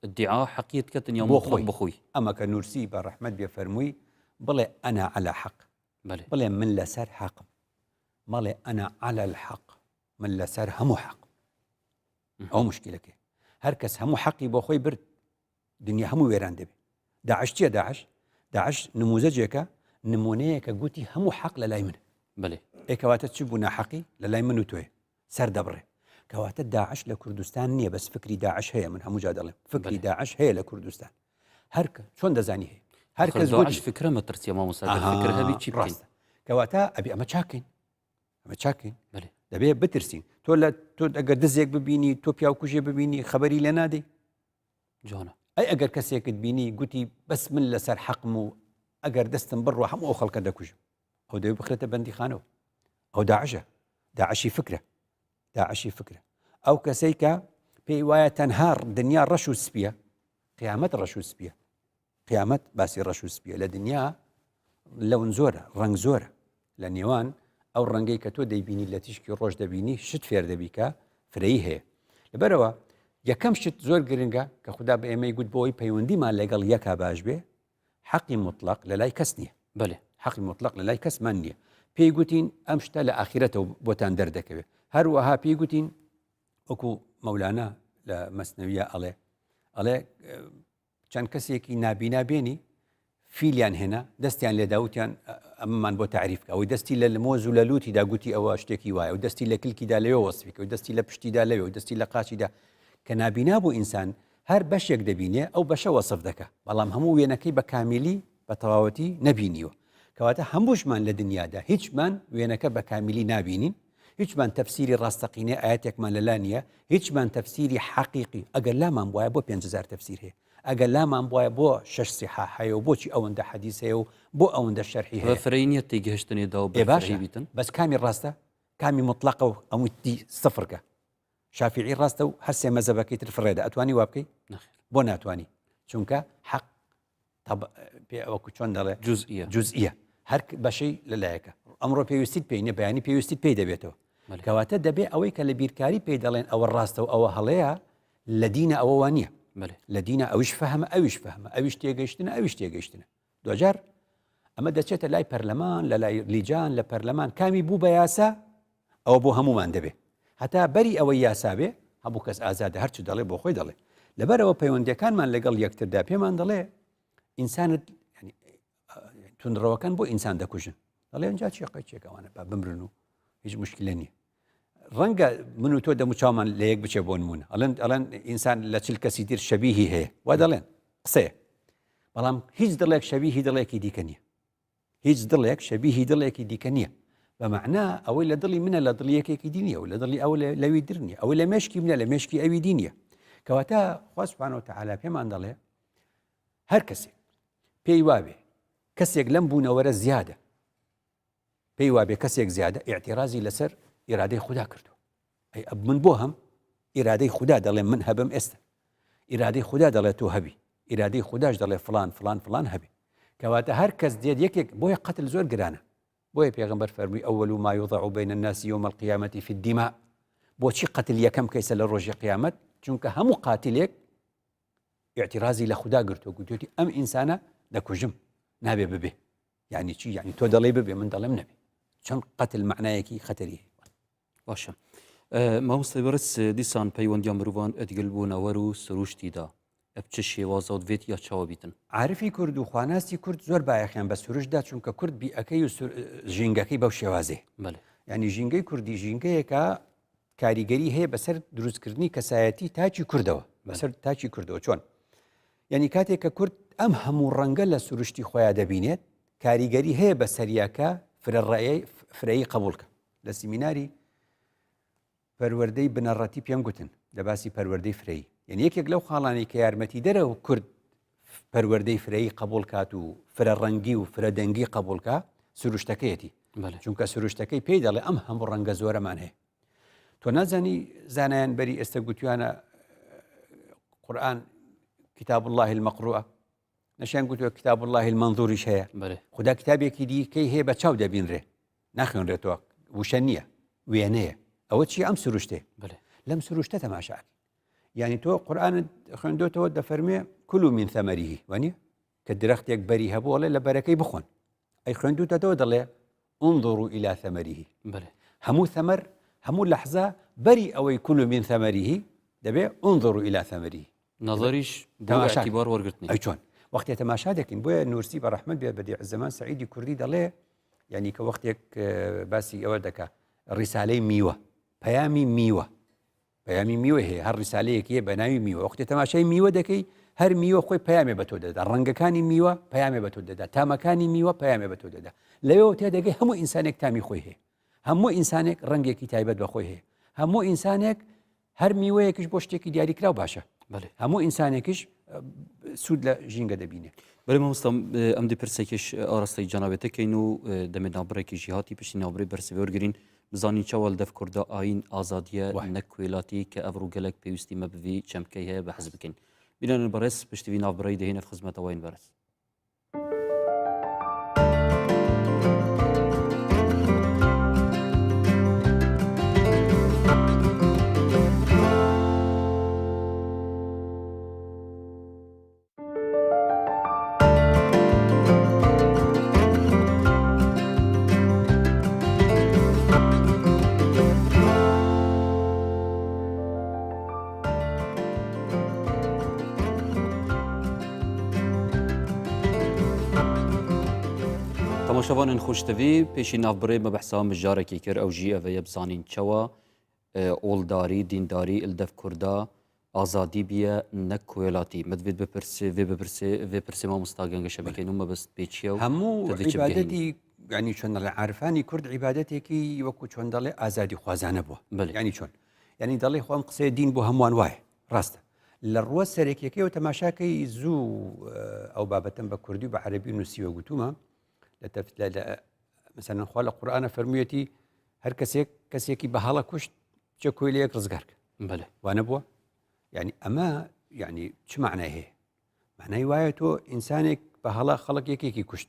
ادعاء حقيقة يوم مطلق بخوي اما كنورسي برحمة بيفرموي بلي انا على حق بلي من لسر حق مالي أنا على الحق من لسر همو حق أو مشكلة كي هركس همو حقي بأخوي برد دنيا همو ويران دبي داعش تيا داعش نموذجك نمونيك قوتي همو حق للاي منه بلي إيه كواتت تشبونا حقي للاي منه توي سر دبره كواتت داعش لكردستان نية بس فكري داعش هي من همو جادلهم فكري داعش هي لكردستان هركا شون دزاني هي هركس داعش فكرة ما ترسي ما مساعد فكرة هذه تشيبين كواتا أبي أما تشاكين بله دەبێ بترسین تۆ لە تۆ ئەگەر دزێک ببینی تۆ پیاوکوژێ ببینی خەبەری لێ نادەی جوانە ئەی ئەگەر کەسێکت بینی گوتی بەس من لەسەر حەقم و ئەگەر دەستم بڕوە هەموو ئەو خەڵکە دەکوژم ئەو دەوێت بخرێتە بەندیخانەوە ئەو داعشە داعشی فکرە ئەو کەسەی کە پێی وایە تەنها دنیا ڕەش و سپیە قیامەت ڕەش و سپیە قیامەت باسی ڕەش و سپیە لە دنیا لەون زۆرە ڕنگ زۆرە لە نێوان ئەو ڕەنگەی کە تۆ دەیبینی لە تیشکی ڕۆژ دەبینی شت فێر دەبیکە فرەی هەیە لەبەرەوە یەکەم شت زۆر گرنگە کە خوددا بە ئێمەی گوت بۆی پەیوەندیمان لەگەڵ یەکا باش بێ حەقی مطلق لە لای کەس نییە بەێ حەقی مطلق لە لای کەسمان نییە پێی گوتین ئەم شتە لە ئاخرەتەوە بۆتان دەردەکەوێت هەروەها پێی گوتین وەکو مەولانا لە مەسنەویە ئەڵێ چەند کەسێکی نابینا بێنی فیلیان هێنا دەستیان لێ داوتیان ئەممان بۆ تعریف ئەوەی دەستی لە مۆز و لە لوتیدا گوتی ئەوە شتێکی وایە و دەستی لە کلکیدا لەوێ وەسفیکە و دەستی لە پشتیدا لەوێ و دەستی لە قاچیدا کە نابینا بوو ئینسان هەر بەشێک دەبینێ ئەو بەشە وەسف دەکە بەڵام هەموو وێنەکەی بە کامیلی بە تەواوەتی نەبینیوە کەواتە هەمووشمان لە دنیادا هیچمان وێنەکە بە کامیلی نابینین هیچمان تەفسیری ڕاستەقینێ ئاەتێکمان لەلا نییە هیچمان تەفسیری حەقیقی ئەگەر لامان وایە بۆ 5,000 تەفسیر هەیە ئەگەر لامان وایە بۆ 6 سیحا هەیە و بۆچی ئەوەندە حەدیث هەیە و بۆ ئەوەندە شەرحی هەیە فرەینیەت تێگەهشتنێدا و باشە بەس کامی ڕاستە کامی مطلقە و ئەموتی سفرکە شافعی ڕاستە و هەر سێ مەزەبەکەی تر فڕێدا ئەتوانی وا بکەی بۆ ناتوانی چونکە حەق وەکو چۆن دەڵێ جزئیە هەر بەشەی لەلایەکە ئەمڕۆ پێویستیت پێی نە بەیانی پێویستیت پێی دەبێتەوە کەواتە دەبێ ئەوەی کە لە بیرکاری پێی دەڵێن ئەوە ڕاستە و ئەوە هەڵەیە لە دینە ئەوە وانە لە دینە ئەویش فەهمە ئەویش فەهمە ئەویش تێگەیشتنە ئەویش تێگەیشتنە دوجار ئەمە دەچێتە لای پەرلەمان لە لای لیجان لە پەرلەمان کامی بوو بە یاسا ئەوە بۆ هەمومان دەبێ هەتا بەری ئەوەی یاسابێ هەموو کەس ئازادە هەرچی دەڵێ بۆ خۆی دەڵێ لەبەرەوە پەیوەندیەکانمان لەگەڵ یەکتردا پێمان دەڵێ ئینسانت تونندڕەوەکان بۆ ئینسان دەکوژن دەڵێ ئەنجا چێقەوانە با بمرن و هیچ مشکلە نییە ڕەنگە من و تۆ دەموچاومان لە یەک بچێ بۆ نمونە ئەڵێن ئینسان لە چل کەسی تر شەبیهی هەیە وا دەڵێن قسەیە بەڵام هیچ دڵێک شەبیهی دڵێکی دیکە نییە هیچ دڵێک شەبیهی دڵێکی دیکە نییە بەمەعنا ئەوەی لە دڵی منە لە دڵی یەکێکی دینیە و لە دڵی ئەو لەوی در نییە ئەوەی لە مێشکی منە لە مێشکی ئەوی دینیە کەواتە خوا سوبحانەهو وتەعالا پێمان دەڵێ هەر کەسێک پێی وابێ کەسێک لەم بوونەوەرە زیادە پێی وابێ کەسێک زیادە ئیعتیرازی لەسەر ئیرادەی خوددا کردو ئەی من بۆ هەم ئیرادەی خوددا دەڵێ من هەبم ئێستا ئیرادەی خوددا دەڵێت تۆ هەبی ئیرادەی خودداش دەڵێ فلان هەبی کەواتە هەر کەس دێت یەکێک بۆیە قەتل زۆر گرانە بۆیە پێغەمبەر فەرمووی ئەوەل ما یوضع بین الناس یوم القیامة في الدماء بۆچی قەتل یەکەم کەیسە لە ڕۆژی قیامەت چونکە هەموو قاتیلێک ئیعتیرازی لە خوددا گرتو گوتوتی ئەم ئینسانە دەکوژم نابێ ببێ یعنی چی یعنی تۆ دەڵێ ببێ من دەڵێم نەبێ چەند قەتل معنایەکی خەتەری باشە مامۆستای بەڕێز دیسان پەیوەندیان مرۆڤان ئەدگەل بوونەوەر و سروشتیدا ئەب چ شێوازە دەوێت یا چاوە بیتن عارفی کورد و خواناستی کورد زۆر بایەخیان بە سروشدا چونکە کورد بیئەکەی و ژینگەکەی بەو شێوازێ یعنی ژینگەی کوردی ژینگەیەکە کاریگەری هەیە بەسەر دروستکردنی کەسایەتی تاچی کوردەوە بەسەر تاچی کوردەوە چۆن یعنی کاتێک کە کورد ئەم هەموو ڕەنگە لە سروشتی خۆیان دەبینێت کاریگەری هەیە بە سەریاکە فرەیی قبولکە لە سیمیناری پەروەردەی بنەڕەتی پێم گوتن لە باسی پەروەردەی فرەیی یعنی یەکێک لەو خاڵانی کە یارمەتی دەرە و کورد پەروەردەی فرەیی قبول کات و فرە ڕەنگی و فرە دەنگی قبولکە سروشتەکەیەتی چونکە سروشتەکەی پێی دەڵێ ئەم هەموو ڕەنگە زۆرەمان هەیە تۆ نازانی زانایان بەری ئێستا گوتویانە قورئان کتاب الله المەقروءە نەشیان گوتووە کتاب الله المەنظوریش هەیە خوددا کتابێکی دیکەی هەیە بە چاو دەبینرێ ناخوێنرێتەوە وشە نییە وێنەیە ئەوە چی ئەم سروشتێ لەم سروشتە تەماشاکە یعنی تۆ قورئانت خوێندۆتەوە دەفەرمێ کلوا من ثمره وانە کە درەختێک بەری هەبووەڵێ لە بەرەکەی بخۆن ئەی خوێندوتەوە دەڵێ انظروا إلى ثمره هەموو ثەمەر هەموو لەحظە بەری ئەوەی کلوا من ثمره دەبێ انظروا إلى ثمره نظریش بۆ اعتیبار وەرگرتنی ئەی چۆن وەختێ تەماشا دەکەین بۆیە نورسی بە ڕەحمەت بێ بەدیع زەمان سەعیدی کوردی دەڵێ یعنی کە وەختێک باسی ئەوە دەکا ڕیسالەی میوە پەیامی میوە هەیە هەر ڕیسالەیەکیە بە ناوی میوە وەختێ تەماشای میوە دەکەی هەر میوە خۆی پەیامێ بە تۆ دەدا ڕەنگەکانی میوە پەیامێ بە تۆ دەدا تامەکانی میوە پەیامێ بە تۆ دەدا لەوێەوە تێدەگەی هەموو ئینسانێک تامی خۆی هەیە هەموو ئینسانێک ڕەنگێکی تایبەت بە خۆی هەیە هەموو ئینسانێک هەر میوەیەکیش بۆ شتێکی دیاریکراو باشە هەموو ئینسانێکیش سوود لە ژینگە دەبینێ بەێ مامۆستا ئەم دی پرسێکیش ئاراستەی جەنابێتەکەین و دەمێ ناوبڕێکی ژیهاتی پشتی ناوبڕی بەرسەوێ وەرگرین بزانین چاوەڵ دەف کووردا ئاین ئازادیە نەکوێلاتی کە ئەڤڕ و گەلک پێویستی مەبوی چەمکەی هەیە بە حەز بکەین بینن بەڕێز پشتیوی ناوبڕی دەهێنە خزمەتەوەین بەرز خۆشتەوانن خۆشتەوی پێشی ناوبڕێ بە بەحسا مژارێکی کرد ئەو ژی ئەvەیە بزانین چەوە ئۆڵداری دینداری ئلدەف کووردا ئازادی بیە نەک کۆێلاتی مدوێت vê pirsê mamosta gengişe bikên û me bist pêçiya هەموو عیبادەتی ینی چۆن دەڵێ عارفانی کورد عیبادەتێکی وەکو چۆن دەڵێ ئازادی خوازانە بووە ینی چۆن ینی دەڵێ خۆم قسەی دین بۆ هەمووان وایە ڕاستە لە ڕوە سەرێکیەکەیەوە تەماشاکەی زوو ئەو بابەتەم بە کوردی و بە عەرەبی نووسیوە گوتومە مثلا خوا لە قورئانە فەرموویەتی هەر کەسێکی بە هەڵە کوشت چ کۆی لە یەک ڕزگار کە وانە بووە یعنی ئەمە یعنی چ معنای هەیە معنای وایە تۆ ئینسانێک بە هەڵە خەڵک یەکێکی کوشت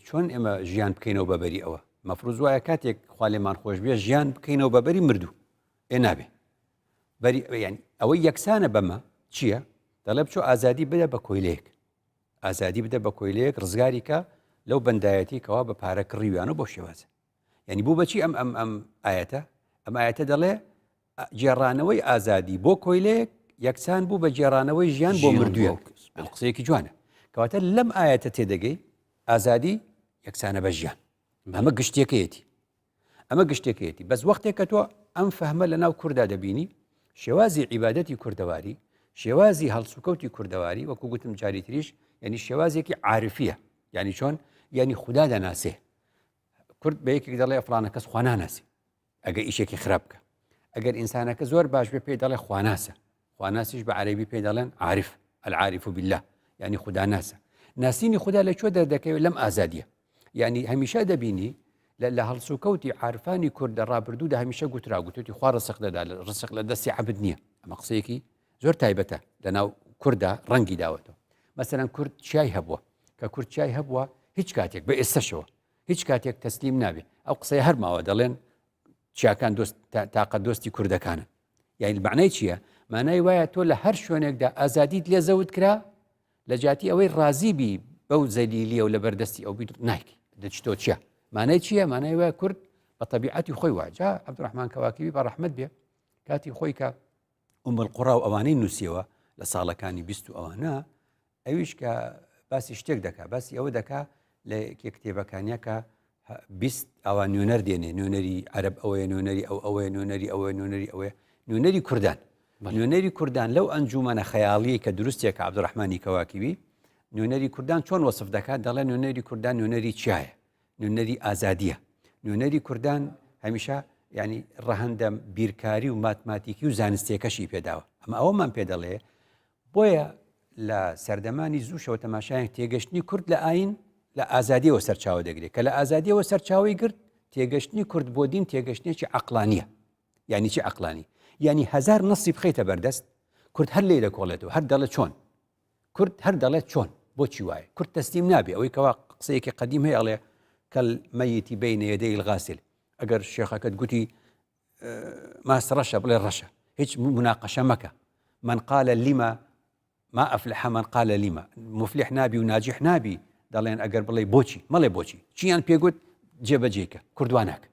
چۆن ئێمە ژیان بکەینەوە بەبەری ئەوە مەفروض وایە کاتێک خوا لێمان خۆش بێ ژیان بکەینەوە بەبەری مردوو نابێ بەری ینی ئەوەی یەکسانە بەمە چییە دەڵێ بچۆ ئازادی بدە بە کۆیلەیەک ئازادی بدە بە کۆیلەیەک ڕزگاری کە لەو بەندایەتی کەوا بە پارە کڕیویانە بۆ شێوازە ینی بوو بەچی ئەم ئاەتە ئەم ئاەتە دەڵێ جێڕانەوەی ئازادی بۆ کۆیلەیەک یەکسان بوو بە جێڕانەوەی ژیان بۆ مردووە قسەیەکی جوانە کەواتە لەم ئاەتە تێدەگەی ئازادی یەکسانە بە ژیان ئەمە گشتێکەیەتی بەس وەختێک کە تۆ ئەم فەهمە لە ناو کووردا دەبینی شێوازی عیبادەتی کوردەواری شێوازی هەڵسوکەوتی کوردەواری وەکو گوتم جاری تریش ینی شێوازێکی عارفیە ینی چۆن ینی خوددا دەناسێ کورد بە یەکێک دەڵێ فڵانە کەس خوا ناناسی ئەگەر ئیشێکی خراپ بکە ئەگەر ئینسانەکە زۆر باش بێ پێی دەڵێ خواناسە خواناسیش بە عەرەبی پێی دەڵێن عارف العارف بالله ینی خوددا ناسە ناسینی خوددا لە چۆ دەردەکەوێت لەم ئازادیە ینی هەمیشە دەبینی لە هەڵسوکەوتی عارفانی کوردە ڕابردوودا هەمیشە گوتراگوتوتی خوا ڕسق دەدا ڕسق لە دەستی عەبد نییە ئەمە قسەیەکی زۆر تایبەتە لە ناو کووردا ڕەنگی داوەتەوە مەسەلەن کورد چای هەبووە کە کورد چای هەبووە هیچ کاتێک بە ئێستەشەوە هیچ کاتێک تەسلیم نابێ ئەو قسەی هەرماوە دەڵێن چیاکان تاقە دۆستی کوردەکانن یعنی معنای چییە مانای وایە تۆ لە هەر شوێنێکدا ئازادیت لێ زەوت کرا لە جاتی ئەوەی ڕازی بی بەو زەلیلیە و لە بەردەستی ئەو بیت نایکی دەچتۆ چییە مانای چییە مانای وایە کورد بە تەبیعەتی خۆی واجا عەبدوڕەحمان کەواکبی بە ڕەحمەت بێ کاتی خۆی کە ئومەلقوڕا و ئەوانەی نووسیەوە لە ساڵەکانی 20 ئەوانە ئەویش کە باسی شتێک دەکا باسی ئەوە دەکا لە کتێبەکانیە کە 20 ئەوان نوێنەر دێنێ نوێنەری عەرەب ئەوەیە نوێنەری ئەوەیە نوێنەری ئەوەیە نوێنەری ئەوەیە نوێنەری کوردان نوێنەری کوردان لەو ئەنجومەنە خەیاڵیە کە دروستێک عەبدوڕەحمانی کەواکبی نوێنەری کوردان چۆن وەسف دەکات دەڵێ نوێنەری کوردان نوێنەری چایە نوێنەری ئازادیە نوێنەری کوردان هەمیشە ینی ڕەهەندە بیرکاری و ماتماتیکی و زانستیەکەشی پێداوە ئەمە ئەوەمان پێ دەڵێ بۆیە لە سەردەمانی زووشەوە تەماشایان تێگەشتنی کورد لە ئاین لە ئازادیەوە سەرچاوە دەگرێت کە لە ئازادیەوە سەرچاوی گرت تێگەشتنی کورد بۆ دین تێگەشتێکی عەقلانیە یعنی چی عەقلانی یعنی هەزار نەسی بخەیتە بەردەست کورد هەر لێ دەکۆڵێتەوە هەر دەڵێت چۆن کورد هەر دەڵێت چۆن بۆچی وایە کورد تەسلیم نابێ ئەوەی کەوا قسەیەکی قەدیم هەیە ئەڵێ کەلمەیتی بەینە یەدەی الغاسل ئەگەر شێخەکەت گوتی ماس ڕەشە بڵێ ڕەشە هیچ مناقەشە مەکە من قال لما ما ئەفلح من قال لما مفلح نابی و ناجح نابی دەڵێن ئەگەر بڵێ بۆچی مەڵێ بۆچی چیان پێگوت جێبەجێکە کوردواناکە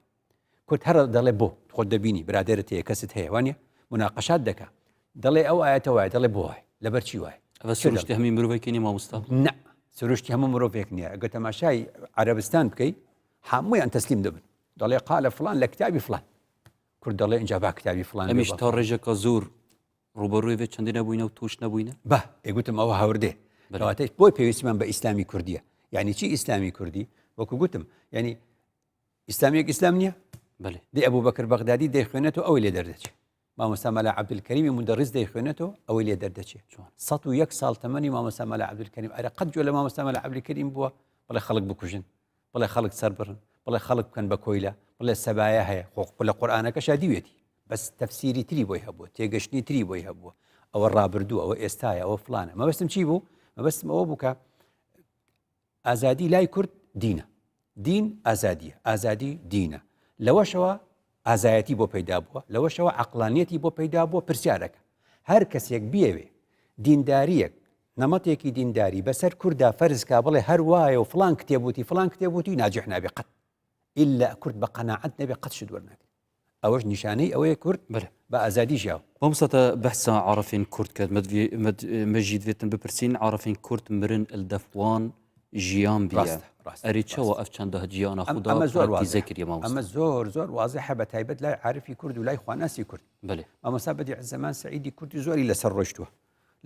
کورد هەر دەڵێ بۆ خۆت دەبینی برادێرت هەیە کەست هەیە وانە مناقەشات دەکە دەڵێ ئەو ئاەتە وایە دەڵێ بۆ وای لەبەر چی وایە سروشتی هەمی مرۆڤێکی نیە مامۆستا نە سروشتی هەموو مرۆڤێک نییە ئەگەر تەماشای عەرەبستان بکەیت هەموویان تەسلیم دەبن دەڵێ قالە فڵان لە کتابی فڵان کورد دەڵێ اینجا با کتابی فڵان ئەمیش تا ڕێژەکە زۆر ڕوبەڕووی چەندی نەبووینە و توش نەبووینە بە ئێگوتم ئەوە هەوردێ بەڵاتەی بۆی پێویستمان بە ئیسلامی کوردیە یعنی چی ئیسلامی کوردی وەکو گوتم یعنی ئیسلامیەک ئیسلام نییە دێ ئەبوو بەکر بەغدادی دەیخوێنێتەوە ئەوەی لێ دەردەچێت مامۆستا مەلا عەبدولکەریمی مدەڕیس دەیخوێنێتەوە ئەوەی لێ دەردەچێت 101 ساڵ تەمەنی مامۆستا مەلا عەبدولکەریم ئەرە قەت جۆ لە مامۆستا مەلا عەبدولکەریم بووە بڵێ خەڵک بکوژن بڵێ خەڵک سەر بڕن بڵێ خەڵک بکەن بە کۆیلە بڵێ سەبایە هەیە خۆ لە قورئانەکەشا دیوێتی بەس تەفسیری تری بۆی هەبووە تێگەشتنی تری بۆی هەبووە ئەوە ڕابردوو ئەوە ئێستایە ئەوە فڵانە مەبەستم چی بوو مەبەستم ئەوە بوو کە ئازادی لای کورد دینە دین ئازادیە ئازادی دینە لەوەشەوە ئازایەتی بۆ پەیدا بووە لەوەشەوە عەقلانیەتی بۆ پەیدا بووە پرسیارەکە هەر کەسێک بیەوێ دینداریەک نەمەتێکی دینداری بەسەر کووردا فەرزکا بڵێ هەر وایە و فڵان کتێبوتی ناجح نابێ قەت ئیلا کورد بە قەناعەت نەبێ قەت شت وەرناگرێت ئەوەش نیشانەی ئەوەیە کورد بە ئازادی ژیاو بەمسەتە بەحسا عارفین کورد کرد مەجید وێتن بپرسین عارفین کورد مرن ئەلدەفوان ژیان بیە ئەریچەوە ئەف چەندە هەجییانە خوددا ئەمە زۆر زێکری ماوە ئەمە زۆر وازیحە بە تایبەت لای عارفی کورد و لای خواناسی کورد مامۆستا بەدیع زەمان سەعیدی کوردی زۆری لەسەر ڕۆیشتووە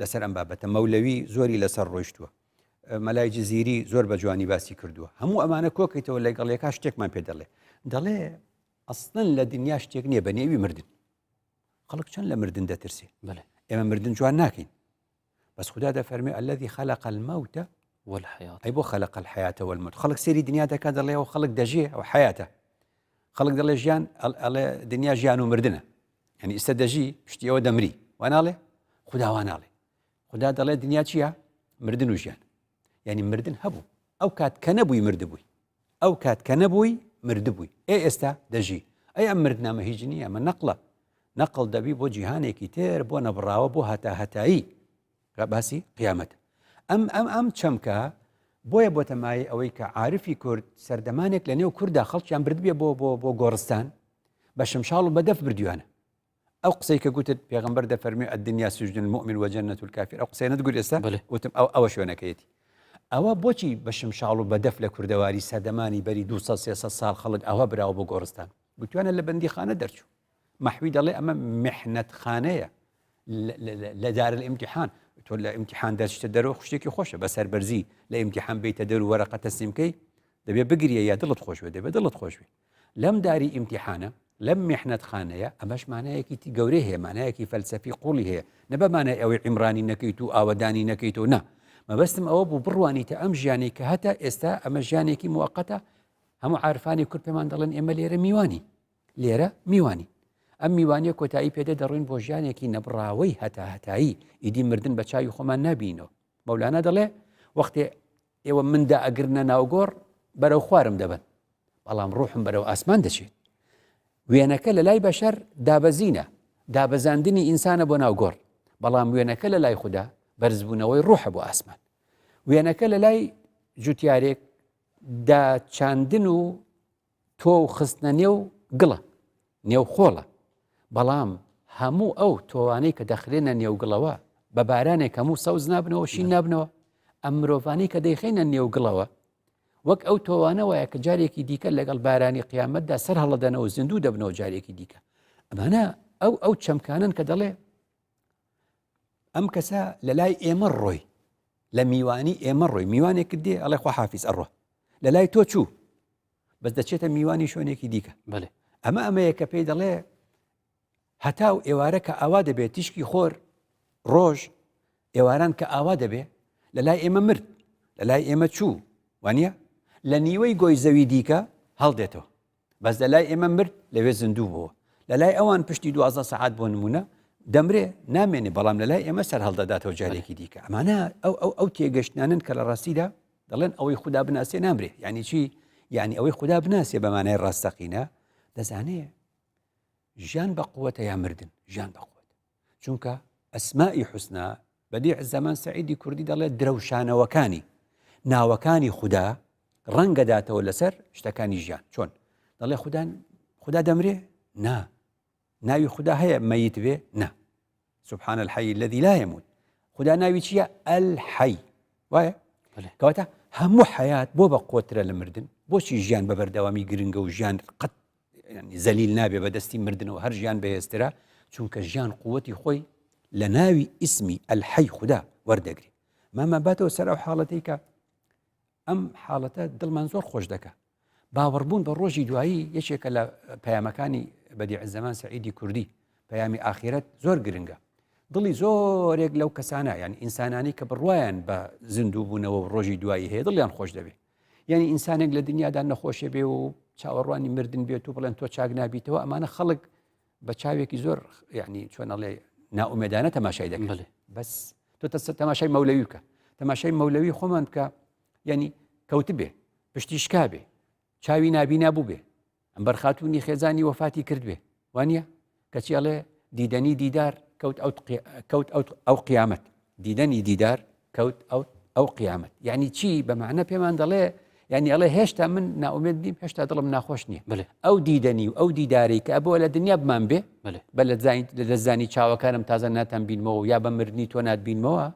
لەسەر ئەم بابەتە مەولەوی زۆری لەسەر ڕۆیشتووە مەلای جزیری زۆر بە جوانی باسی کردووە هەموو ئەمانە کۆکەیتەوە لەگەڵیەکە شتێکمان پێ دەڵێ ئەسڵەن لە دنیا شتێک نییە بە نێوی مردن خەڵک چەند لە مردن دەترسێ ئێمە مردن جوان ناکەین بس خدا دەفەرمێ الذي خلق الموت والحياة أي بۆ خلق الحياة والموت خەڵک سێری دنیا دەکات دەڵێەوە خەڵک دەژێ ئەو حیاتە خەڵک دەڵێ ژیان ئەڵێ دنیا ژیان و مردنە یعنی ئێستا دەژی پشتیەوە دەمری واناڵێ خدا واناڵێ خدا دەڵێ دنیا چییە مردن و ژیان یعنی مردن هەبوو ئەو کات کە نەبووی مردبووی ئەو کات کە نەبووی مردبووی ئێستا دەژی ئەی ئەم مردنامە هیچ نییە ئەمە نەقڵ دەبی بۆ جیهانێکی تر بۆ نەبڕاوە بۆ هەتایی باسی قیامەت ئەم چەمکە بۆیە بۆ تەمای ئەوەی کە عارفی کورد سەردەمانێک لە نێو کووردا خەڵکیان بردبێ بۆ گۆڕستان بە شمشاڵ و بەدەف بردووانە ئەو قسەی کە گوتت پێغەمبەر دەفەرمێ الدنیا سجن المؤمن وجنة الكافر ئەو قسەی نەتگوت ئێستا وتم ئەوە شوێنەکەیەتی ئەوە بۆچی بە شمشاڵ و بەدەف لە کوردەواری سەردەمانی بەری 200-300 ساڵ خەڵک ئەوە براوە بۆ گۆڕستان گوتوانە لە بەندیخانە دەرچوو مەحوی دەڵێ ئەمە محنەتخانەیە لە دار الامتحان تۆ لە ئیمتیحان دەرچتە دەرەوە شتێکی خۆشە بە سەربەرزی لە ئیمتیحان بیتە دەر و وەرەقە تەسلیمکەی دەبێ بگریە یا دڵت خۆشوێ دەبێت دڵت خۆشوێ لەم داری ئیمتیحانە لەم میحنەتخانەیە ئەمەش مانایەکی گەورەی هەیە مانایەکی فەلسەفی قوڵی هەیە نەبە مانای ئەوەی عیمرانی نەکەیت و ئاوەدانی نەکەیت و نا مەبەستم ئەوە بوو بڕوانیتە ئەم ژیانەی کە هەتا ئێستا ئەمە ژیانێکی موقەتە هەموو عارفانی کورد پێمان دەڵێن ئێمە لێرە میوانی ئەم میوانیە کۆتایی پێدە دەڕوین بۆ ژیانێکی نەبڕاوەی هەتایی ئیدی مردن بە چاوی خۆمان نبینەوە مەولانە دەڵێ وەختێ ئێوە مندا ئەگرنە ناوگۆڕ بەرەو خوارم دەبن بەڵام ڕوحم بەرەو ئاسمان دەچێت وێنەکە لە لای بەشەر دابەزینە دابەزاندنی ئینسانە بۆ ناوگۆڕ بەڵام وێنەکە لە لای خوددا بەرزبوونەوەی ڕوحە بۆ ئاسمان وێنەکە لە لای جوتیارێک داچاندن و تۆ خستنە نێو گڵە نێو خۆڵە بەڵام هەموو ئەو تۆوانەی کە دەخرێنە نێوگڵەوە بە بارانێک هەموو سەوز نابنەوە شین نابنەوە ئەم مرۆڤانەی کە دەیخینە نێوگڵەوە وەک ئەو تۆوانەوەیە کە جارێکی دیکە لەگەڵ بارانی قیامەتدا سەر هەڵەدەنەوە زیندوو دەبنەوە جارێکی دیکە ئەمانە ئەو چەمکانن کە دەڵێ ئەم کەسە لە لای ئێمە ڕۆی لە میوانی ئێمە ڕۆی میوانێک دێ ئەڵێ خوا حافیز ئەڕۆ لە لای تۆ چوو بەس دەچێتە میوانی شوێنێکی دیکە ئەمەیە کە پێی دەڵێ هەتا و ئێوارە کە ئاوا دەبێت تیشکی خۆر ڕۆژ ئێواران کە ئاوا دەبێ لە لای ئێمە مرد لە لای ئێمە چوو وانە لە نیوەی گۆی زەوی دیکە هەڵدێتەوە بەس لە لای ئێمە مرد لەوێ زیندوو بووە لە لای ئەوان پشتی 12 سەعات بۆ نمونە دەمرێ نامێنێ بەڵام لە لای ئێمە سەر هەڵدەداتەوە جارێکی دیکە ئەمانە ئەو تێگەشتانن کە لە ڕاستیدا دەڵێن ئەوەی خوددا بناسێ نامرێ یعنی چی یعنی ئەوەی خوددا بناسێ بەمانای ڕاستەقینە دەزانێ ژیان بە قووەتە یا مردن ژیان بە قووەت چونکە ئەسمائی حوسنا بەدیع زەمان سەعیدی کوردی دەڵێت درەوشانەوەکانی ناوەکانی خوددا ڕەنگەداتەوە لەسەر شتەکانی ژیان چۆن دەڵێ خوددا دەمرێ نا ناوی خوددا هەیە مەیت بێ نا سبحان الحي الذي لا يموت خوددا ناوی چییە الحي وایە کەواتە هەموو حیات بۆ بە قوترە لە مردن بۆچی ژیان بە بەردەوامی گرنگە و ژیان قەت زەلیل نابێ بەدەستی مردنەوە هەر ژیان بەهێزترا چونکە ژیان قووەتی خۆی لە ناوی ئیسمی الحەی خوددا وەردەگری ماما باتەوە سەر ئەو حاڵەتەی کە ئەم حاڵەتە دڵمان زۆر خۆش دەکات باوەڕبوون بە ڕۆژی دوایی یەکێکە لە پەیامەکانی بەدیع زەمان سەعیدی کوردی پەیامی ئاخرەت زۆر گرنگە دڵی زۆرێک لەو کەسانە یعنی ئینسانانی کە بڕوایان بە زیندوو بوونەوە ڕۆژی دوایی هەیە دڵیان خۆش دەبێت یعنی ئینسانێک لە دنیادا نەخۆشێ بێ و چاوەڕوانی مردن بێت و بڵێن تۆ چاک نابیتەوە ئەمانە خەڵک بە چاوێکی زۆر یعنی چۆنەڵێ ناومێدانە تەماشای دەکەن بەس تۆ تەماشای مەولەوی بکە تەماشای مەولەوی خۆمان بکە یعنی کەوت بێ پشتی شکا بێ چاوی نابینا بوو بێ ئەم بەرخاتوونی خێزانی وەفاتی کرد بێ وانە کەچی ئەڵێ دیدەنی دیدار کەوت ئەو قیامەت دیدەنی دیدار کەوت ئەو قیامەت یعنی چی بەمعنە پێمان دەڵێ یعنی ئەڵێ هێشتا من ناومێد نیم هێشتا دڵم ناخۆش نییە ئەو دیدەنی و ئەو دیداری کە ئەبەوە لە دنیا بمان بێ بە لە دەستزانی چاوەکانم تازە ناتان بینمەوە یا بە مردنی تۆ ناتبینمەوە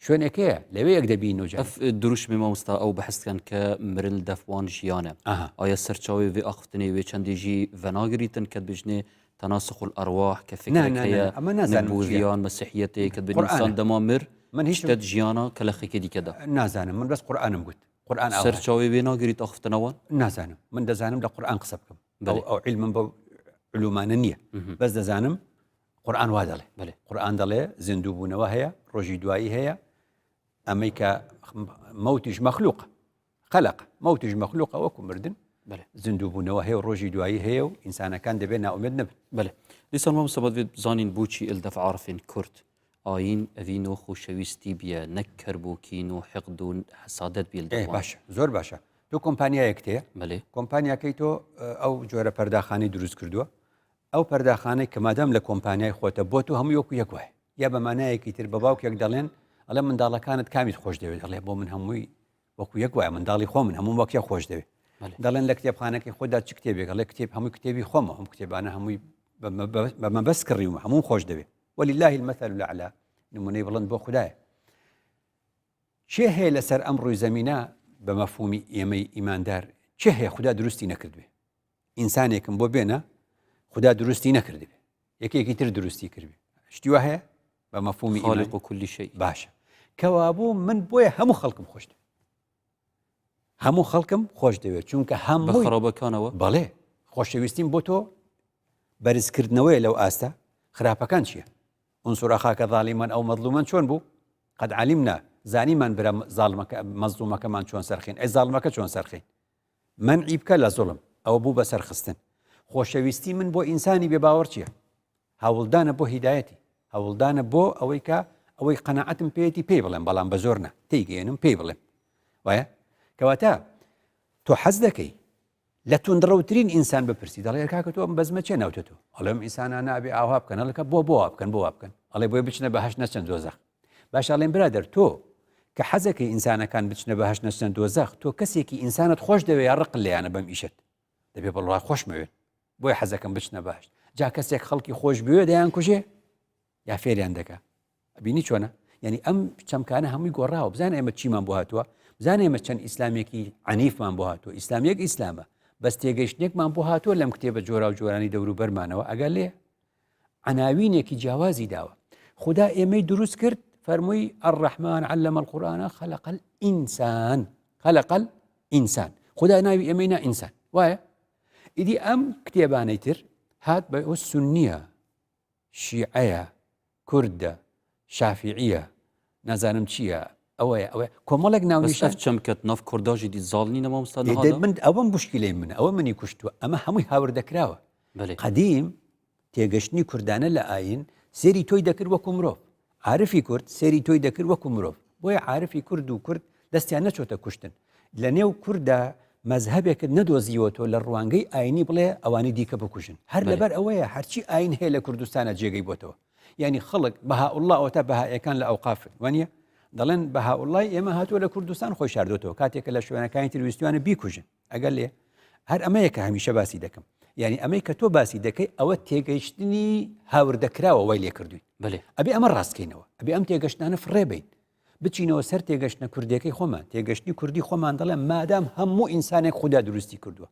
شوێنێکەیە لەوێ یەک دەبین و ئەف دروشمی مامۆستا ئەو بەحستکەن کە مرن دەفوان ژیانە ئایا سەرچاوی وێ ئاخفتنێ وێ چەندێژی ڤەناگریتن کە بژنێ تەناسخ الأرواح کە فکرەکەیە نەبوویان مەسیحیەتێ کە بنووسان دەما مر من هیچ شتە ژیانە کە لە خێکی دیکەدا نازانم من بەس قورئانم گوت قورئان سەرچاوی وێ ناگریت ئاخفتنەوە نازانم من دەزانم لە قورئان قسە بکەم ئەو علمم بە علومانە نییە بەس دەزانم قورئان وا دەڵێ قورئان دەڵێ زیندووبوونەوە هەیە ڕۆژی دوایی هەیە ئەمەی کە مەوتیش مەخلووقە خەلق مەوتیش مەخلووقە وەکو مردن زیندووبوونەوە هەیە و ڕۆژی دوایی هەیە و ئینسانەکان دەبێت ناومێد نەبن بەێ دیسان مامۆستا بەدەوێت بزانین بۆچی ئلدەف عارفین کورد ئاین ئەڤین و خۆشەویستی بیە نەک کەربووکین و حقد و حەسادەت بیل باشە زۆر باشە تۆ کۆمپانیایەک تەیە کۆمپانیاکەی تۆ ئەو جۆرە پەرداخانەی دروست کردووە ئەو پەرداخانەی کە مادام لە کۆمپانیای خۆتە بۆ تۆ هەموو وەکو یەک وایە یا بە مانایەکی تر بە باوکێک دەڵێن ئەڵێ منداڵەکانت کامیت خۆش دەوێت ئەڵێ بۆ من هەمووی وەکو یەک وایە منداڵی خۆ من هەموو وەکیە خۆش دەوێت دەڵێن لە کتێبخانەکەی خۆدا چ کتێبێک ئەڵێ کتێب هەمووی کتێبی خۆمە هەم کتێبانە هەمووی بەمە بەس کڕیومە هەموو خۆش دەوێت ولله المثل الأعلى نمونەی بڵند بۆ خوددایە چێ هەیە لەسەر ئەم ڕووی زەمینە بە مەفهومی ئێمەی ئیماندار چێ هەیە خوددا دروستی نەکردوێ ئینسانێکم بۆ بێنە خوددا دروستی نەکردوێ یەکێکی تر دروستی کردوێ شتی وا هەیە بە مەفهومی خالق و کولی شەی باشە کەوابوو من بۆیە هەموو خەڵکم خۆش دەوێت هەموو خەڵکم خۆش دەوێت چونکە هەموو خراپەکانەوە بەڵێ خۆشەویستیم بۆ تۆ بەرزکردنەوەی لەو ئاستە خراپەکان چییە عنصر أخاك ظالما أو مظلوما چۆن بوو قد علمنا زانیمان برا مەزلومەکەمان چۆن سەرخین ئەی زاڵمەکە چۆن سەرخین منعی بکە لە زوڵم ئەو بوو بە سەرخستن خۆشەویستی من بۆ ئینسانی بێباوەڕ چییە هەوڵدانە بۆ هیدایەتی هەوڵدانە بۆ ئەوەی کە ئەوەی قەناعەتم پێێتی پێی بڵێم بەڵام بە زۆر نە تێیگەێنم پێی بڵێم وایە کەواتە تۆ حەز دەکەی لە تونندڕەوترین ئینسان بپرسی دەڵێ کاکە تۆ بەزمە چێ ناوتە تۆ ئەڵێم ئینسانە نابێ ئاوا بکەن ئەڵەکە بۆ بکەن بۆ بکەن ئەڵێ بۆی بچنە بەهەشت نەچەند دۆزەخ باش ئەڵێم برادەر تۆ کە حەزەکەی ئینسانەکان بچنە بەهەشت نەچەند دۆزەخ تۆ کەسێکی ئینسانت خۆش دەوێت یا ڕق لێیانە بەم ئیشت دەبێ بڵڕای خۆشمەوێت بۆی حەزەکەم بچنە بەهەشت جا کەسێک خەڵکی خۆش بوێ دەیان کوژێ یا فێریان دەکا بینی چۆنە یعنی ئەم چەمکانە هەمووی گۆڕاوە بزانە ئێمە چیمان بۆ هاتووە بزانە ئێمە چەند ئیسلامێکی عنیفمان بۆ هاتووە ئیسلامیەک ئیسلامە بەس تێگەیشتێکمان بۆ هاتووە لەم کتێبە جۆرا و جۆرانی دەوروبەرمانەوە ئەگەر لێ عناوینێکی جیاوازی داوە خدا ئێمەی دروست کرد فەرمووی الرحمن علم القرآن خلق الإنسان خدا ناوی ئێمەی نا ئینسان وایە ئیدی ئەم کتێبانەی تر هات بە ئەو سونیە شیعەیە کوردە شافعیە نازانم چییە ئەوەیە کۆمەڵێک ناونیشان چەمکەت ناف کورداژی دی زاڵنی نەمامۆستا من ئەوەم مشکلەی منە ئەوە منی کوشتووە ئەمە هەمووی هاوردەکراوە قەدیم تێگەشتنی کوردانە لە ئاین سێری تۆی دەکرد وەکو مرۆڤ عارفی کورد سێری تۆی دەکرد وەکو مرۆڤ بۆیە عارفی کورد و کورد دەستیان نەچۆتە کوشتن لە نێو کووردا مەزهبێکت نەدۆزیوە تۆ لە ڕوانگەی ئاینی بڵێ ئەوانی دیکە بکوژن هەر لەبەر ئەوەیە هەرچی ئاین هەیە لە کوردستانە جێگەی بۆتەوە یعنی خەڵک بەهاءالله ئەوتە بەهائیەکان لە ئەوقافن وانە دەڵێن بەهاءالله ئێمە هاتووە لە کوردستان خۆی شاردۆتەوە کاتێکە لە شوێنەکانی ترویستوانە بیکوژن ئەگەر لێ هەر ئەمەیەکە هەمیشە باسی دەکەم یعنی ئەمەی کە تۆ باسی دەکەی ئەوە تێگەیشتنی هاوردەکراوە وای لێ کردوین ئەبێ ئەمە ڕاستکەینەوە ئەبێ ئەم تێگەشتانە فڕێبین بچینەوە سەر تێگەشتنە کوردەکەی خۆمان تێگەشتنی کوردی خۆمان دەڵێن مادام هەموو ئینسانێک خوددا دروستی کردووە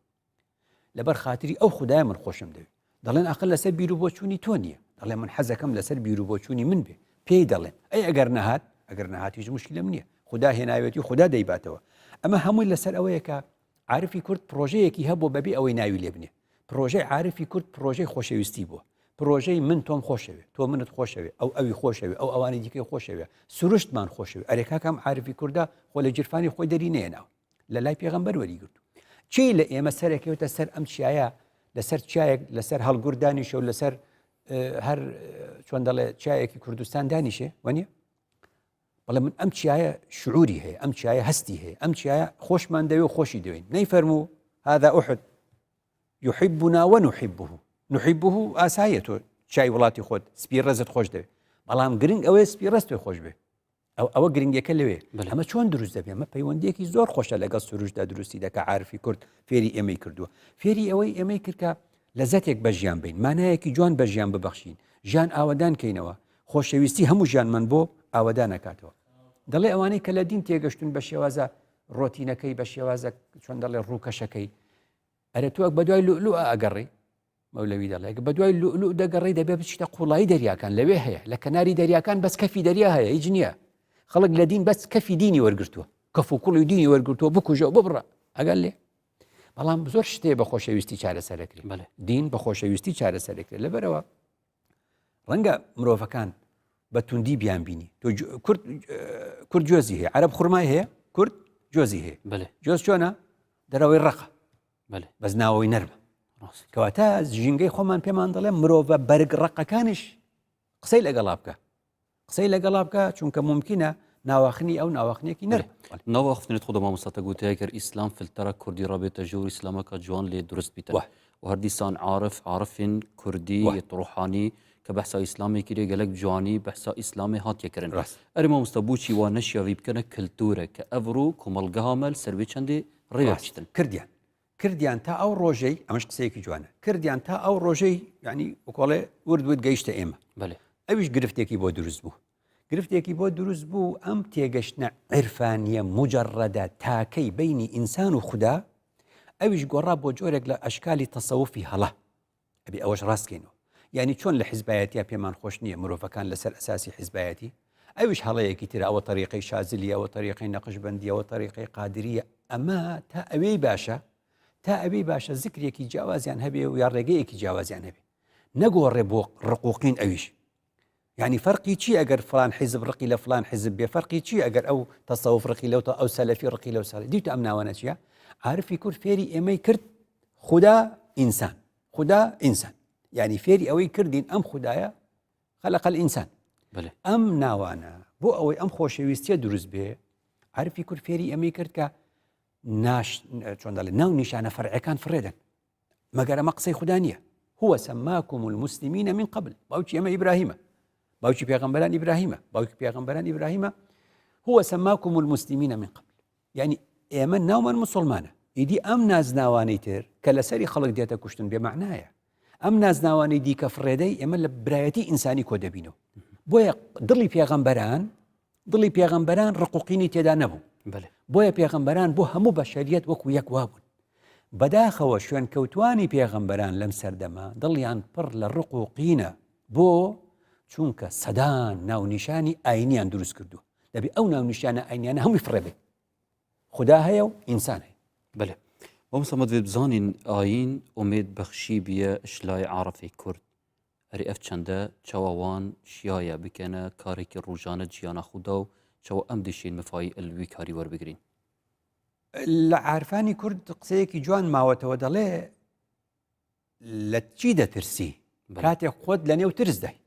لەبەر خاتری ئەو خوددایە من خۆشم دەوێت دەڵێن ئەقل لەسەر بیر و بۆچوونی تۆ نییە دەڵێن من حەزەکەم لەسەر بیر و بۆچوونی من بێ پێی دەڵێن ئەی ئەگەر نەهات هیچ مشکلم نییە خوددا هێناوێتی خوددا دەیباتەوە ئەمە هەمووی لەسەر ئەوەیە کە عارفی کورد پرۆژەیەکی هەبوو بەبێ ئەوەی ناوی لێ بنێ پرۆژەی عارفی کورد پرۆژەی خۆشەویستی بووە پرۆژەی من تۆم خۆشەوێ تۆ منت خۆشەوێ ئەو ئەوی خۆشەوێ ئەو ئەوانی دیکەی خۆشەوێ سروشتمان خۆشەوێ ئەرێکاکەم عارفی کووردا خۆ لە جرفانی خۆی دەری نێناوە لە لای پێغەمبەر وەریگرت چی لە ئێمە سەرەکەوتە سەر ئەم چیایە لەسەر چایەک لەسەر هەڵگوردانیشە و لەسەر هەر چۆن دەڵێ چایەکی کوردستان دانیشێ وانە بەڵێ من ئەم چایە شعوری هەیە ئەم چایە هەستی هەیە ئەم چایە خۆشمان دەوێ و خۆشی دەوێن نەیفەرموو هذا أحد يحبنا ونحبه نحبه ئاسایە تۆ چای وڵاتی خۆت سپی ڕێزت خۆش دەوێت بەڵام گرنگ ئەوەیە سپی ڕێز توێ خۆش بێ ئەوە گرنگەکە لەوێ ئەمە چۆن دروست دەبێ ئەمە پەیوەندیەکی زۆر خۆشە لەگەڵ سروشدا دروستی دەکە عارفی کورد فێری ئێمەی کردووە فێری ئەوەی ئێمەی کردکە لەزەتێک بە ژیان بین مانایەکی جوان بە ژیان ببەخشین ژیان ئاوەدان کەینەوە خۆشەویستی هەموو ژیانمان بۆ ئاوەدان نکاتەوە دەڵێ ئەوانەی کە لە دین تێگەشتون بە شێوازە ڕۆتینەکەی بە شێوازە چۆن دەڵێ ڕووکەشەکەی ئەرە توەک بە دوای لولو ئەگەڕی مەولەوی دەڵێ بە دوای لولو دەگەڕی دەبێ بچیتە قوڵایی دەریاکان لەوێ هەیە لە کەناری دەریاکان بەس کەفی دەریا هەیە هیچ نییە خەڵک لە دین بەس کەفی دینی وەرگرتووە کەف و کوڵی دینی وەرگرتووە بکوژە و ببڕە ئەگەر لێ بەڵام زۆر شتێ بە خۆشەویستی چارەسەرەکری دین بە خۆشەویستی چارەسەرەکرێت لەبەرەوە ڕەنگە مرۆڤەکان بە توندی بیان بینی تۆ کورد جۆزی هەیە عەرەب خوڕمای هەیە کورد جۆزی هەیە جۆز چۆنە دەرەوەی ڕقە بەس ناوەوەی نەرمە کەواتە ژینگەی خۆمان پێمان دەڵێ مرۆڤە بەرگ ڕقەکانش قسەی لەگەڵا بکە قسەی لەگەڵا بکە چونکە ممکنە ناواخنی ئەو ناواخنێکی نەر ناواخنێت خۆ مامۆستا گوتەیە کرد ئیسلام فلتەرە کوردی ڕابێتە ژوور ئیسلامەکە جوان لێ درست بیتەوە و هەردیسان عارفین کوردی ڕوحانی کە بەحسا ئیسلامێکی لێ گەلک جوانی بەحسا ئیسلامی هاتیەکردن ئەرێ مامۆستا بوچی وا نەشیاوی بکەنە کلتورە کە ئەڤڕوو کۆمەڵگە هامەل سەروێ چەندێ ڕێوەچتن کردیان تا ئەو ڕۆژەی ئەمەش قسەیەکی جوانە کردیان تا ئەو ڕۆژەی ینی وکۆڵێ وردوت گەیشتە ئێمە ئەویش گرفتێکی بۆ دروست بوو گرفتێکی بۆ دروست بوو ئەم تێگەشتنە عیرفانیە مجەڕەدە تاکەی بینی ئینسان و خوددا ئەویش گۆڕا بۆ جۆرێک لە ئەشکالی تەسەوفی هەڵە ئەبێ ئەوەش ڕاستکەینەوە یعنی چۆن لە حیزبایەتیا پێمان خۆش نییە مرۆڤەکان لەسەر ئەساسی حیزبایەتی ئەویش هەڵەیەکی تر ئەوە طریقەی شازلی ئەوە طریقەی نەقشبەندی ئەوە طریقەی قادریە ئەمە تا ئەوەی باشە زیکرێکی جیاوازیان هەبێ و یا ڕێگەیەکی جیاوازیان هەبێ نەگۆڕێ بۆ ڕقوقین ئەویش يعني فرقي چی ئەگەر فلان حیزب ڕقی لە فلان حیزب بێ فرقی چی ئەگەر ئەو تەسەوف ڕقی لەو ئەو سەلەفی ڕقی لەو سەلەفی دیتە ئەم ناوانە چیە عارفی کورد فێری ئێمەی کرد خدا ئینسان يعني فێری ئەوەی کردین ئەم خدایە خەلق الئینسان ئەم ناوانە بۆ ئەوەی ئەم خۆشەویستیە دروست بێ عارفی کورد فێری ئەمەی کرد کە چۆن دەڵێ ناو نیشانە فەرعەکان فڕێدەن مەگەر ئەمە قسەی خدا نییە هو سماكم المسلمين من قبل باوکی ئەمە ئیبراهیمە باوکی پێغەمبەران ئیبراهیمە باوکی پێغەمبەران ئیبراهیمە هو سماكم المسلمين من قبل يعني ئێمە ناومان مسلمانە ئیدی ئەم نازناوانەی تر کە لەسەری خەڵک دێتە کوشتن بێمەعنایە ئەم نازناوانەی دیکە فڕێدەی ئێمە لە برایەتی ئینسانی کۆ دەبینەوە بۆیە دڵی پێغەمبەران ڕقوقینی تێدا نەبوو بۆیە پێغەمبەران بۆ هەموو بەشەریەت وەکو یەک وابوون بەداخەوە شوێن کەوتوانی پێغەمبەران لەم سەردەما دڵیان پڕ لە ڕقوقینە بۆ چونکە سەدان ناونیشانی ئاینیان دروست کردو دەبێ ئەو ناونیشانە ئاینیانە هەمووی فڕێبێ خدا هەیە و ئینسان هەیە بەێ بۆمسەمەد وێ بزانین ئاین ئومێد بەخشی بیە شلای عارفی کورد ئەری ئەف چەندە چاوەوان شیایە بکەنە کارێکی ڕۆژانە جیانە خودا و چاوە ئەم دشین مفای ئەلوی کاری وەربگرین لە عارفانی کورد قسەیەکی جوان ماوەتەوە دەڵێ لە چی دەترسی کاتێک خۆت لە نێو ترس دای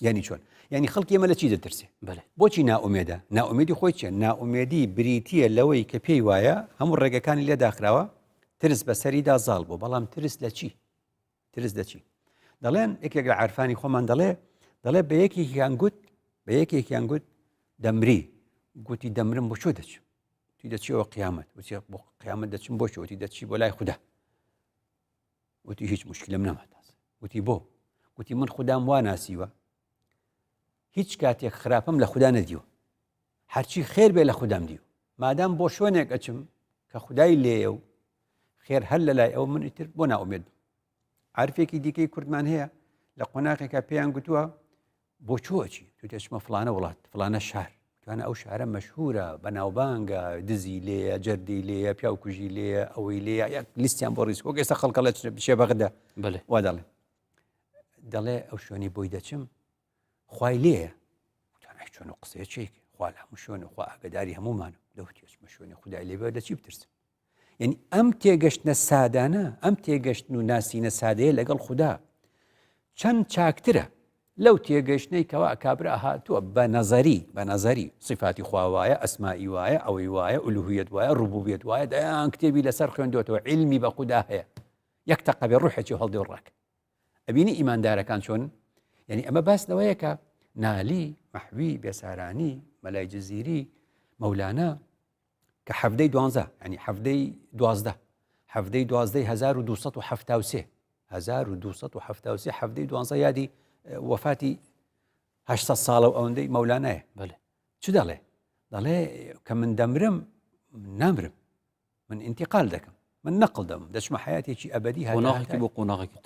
ینی چۆن ینی خەڵکی ئێمە لە چی دەترسێ بۆچی ناومێدە ناومێدی خۆی چێ ناومێدی بریتیە لەوەی کە پێی وایە هەموو ڕێگەکانی لێ داخراوە ترس بەسەریدا زاڵ بۆ بەڵام ترس لە چی ترس دەچی دەڵێن یەکێک لە عارفانی خۆمان دەڵێ بە یەکێکیان گوت دەمری گوتی دەمرم بۆ چۆ دەچم تی دەچیەوە قیامەت وتی بۆ قیامەت دەچم بۆ چۆتی دەچی بۆ لای خوددا وتی هیچ مشکلم نەماتاس وتی بۆ وتی من خوددام وا ناسیوە هیچ کاتێک خراپەم لە خوددا نەدیوە هەرچی خێر بێ لە خوددام دیو مادام بۆ شوێنێک ئەچم کە خودای لێیە و خێر هەر لە لای ئەو من ئیتر بۆ ناومێد عارفێکی دیکەی کوردمان هەیە لە قۆناغێکە پێیان گوتووە بۆ چۆچی تو دەچمە فلانە وڵات فلانە شار توانە ئەو شارە مەشهورە بەناوبانگە دزی لێیە جەردی لێیە پیاوکوژی لێیە ئەوەی لێیە یەک لیستیان بۆ ڕیسک وەک ئێستا خەڵکە لە بشێ بەغدا وا دەڵێ ئەو شوێنی بۆی دەچم خوای لێیە توانای چۆن و قسەیە چێکی خوا لە هەموو شوێن و خوا ئاگداری هەمومان دەوتێچمە شوێنی خودای لێبێ دەچی بترسم یعنی ئەم تێگەشتنە سادانە ئەم تێگەشتن و ناسینە سادەیە لەگەڵ خوددا چەند چاکترە لەو تێگەشتنەی کەوا کابرا هاتووە بە نەزەری صفاتی خوا وایە ئەسمائی وایە ئەوەی وایە ئولوهیەت وایە ڕوبوبیەت وایە دەیان کتێبی لەسەر خوێندوێتەوە عیلمی بە خوددا هەیە یەک تەقەبێ ڕوحێکی هەڵدێ و ڕاکە ئەبینی ئیماندارەکان چۆن یعنی ئەمە باس لەوەیە کە نالی مەحوی بێسارانی مەلای جزیری مەولانە کە حەفدەی 12 ینی حەفدەی 12 1273 حەفدەی 12 یادی وەفاتی 800 ساڵە و ئەوەندەی مەولانایە چ دەڵێ دەڵێ کە من دەمرم نامرم من انتقال دەکەم من نەقل دەم دەچمە حیاتێکی ئەبدی قۆناغێکی بۆ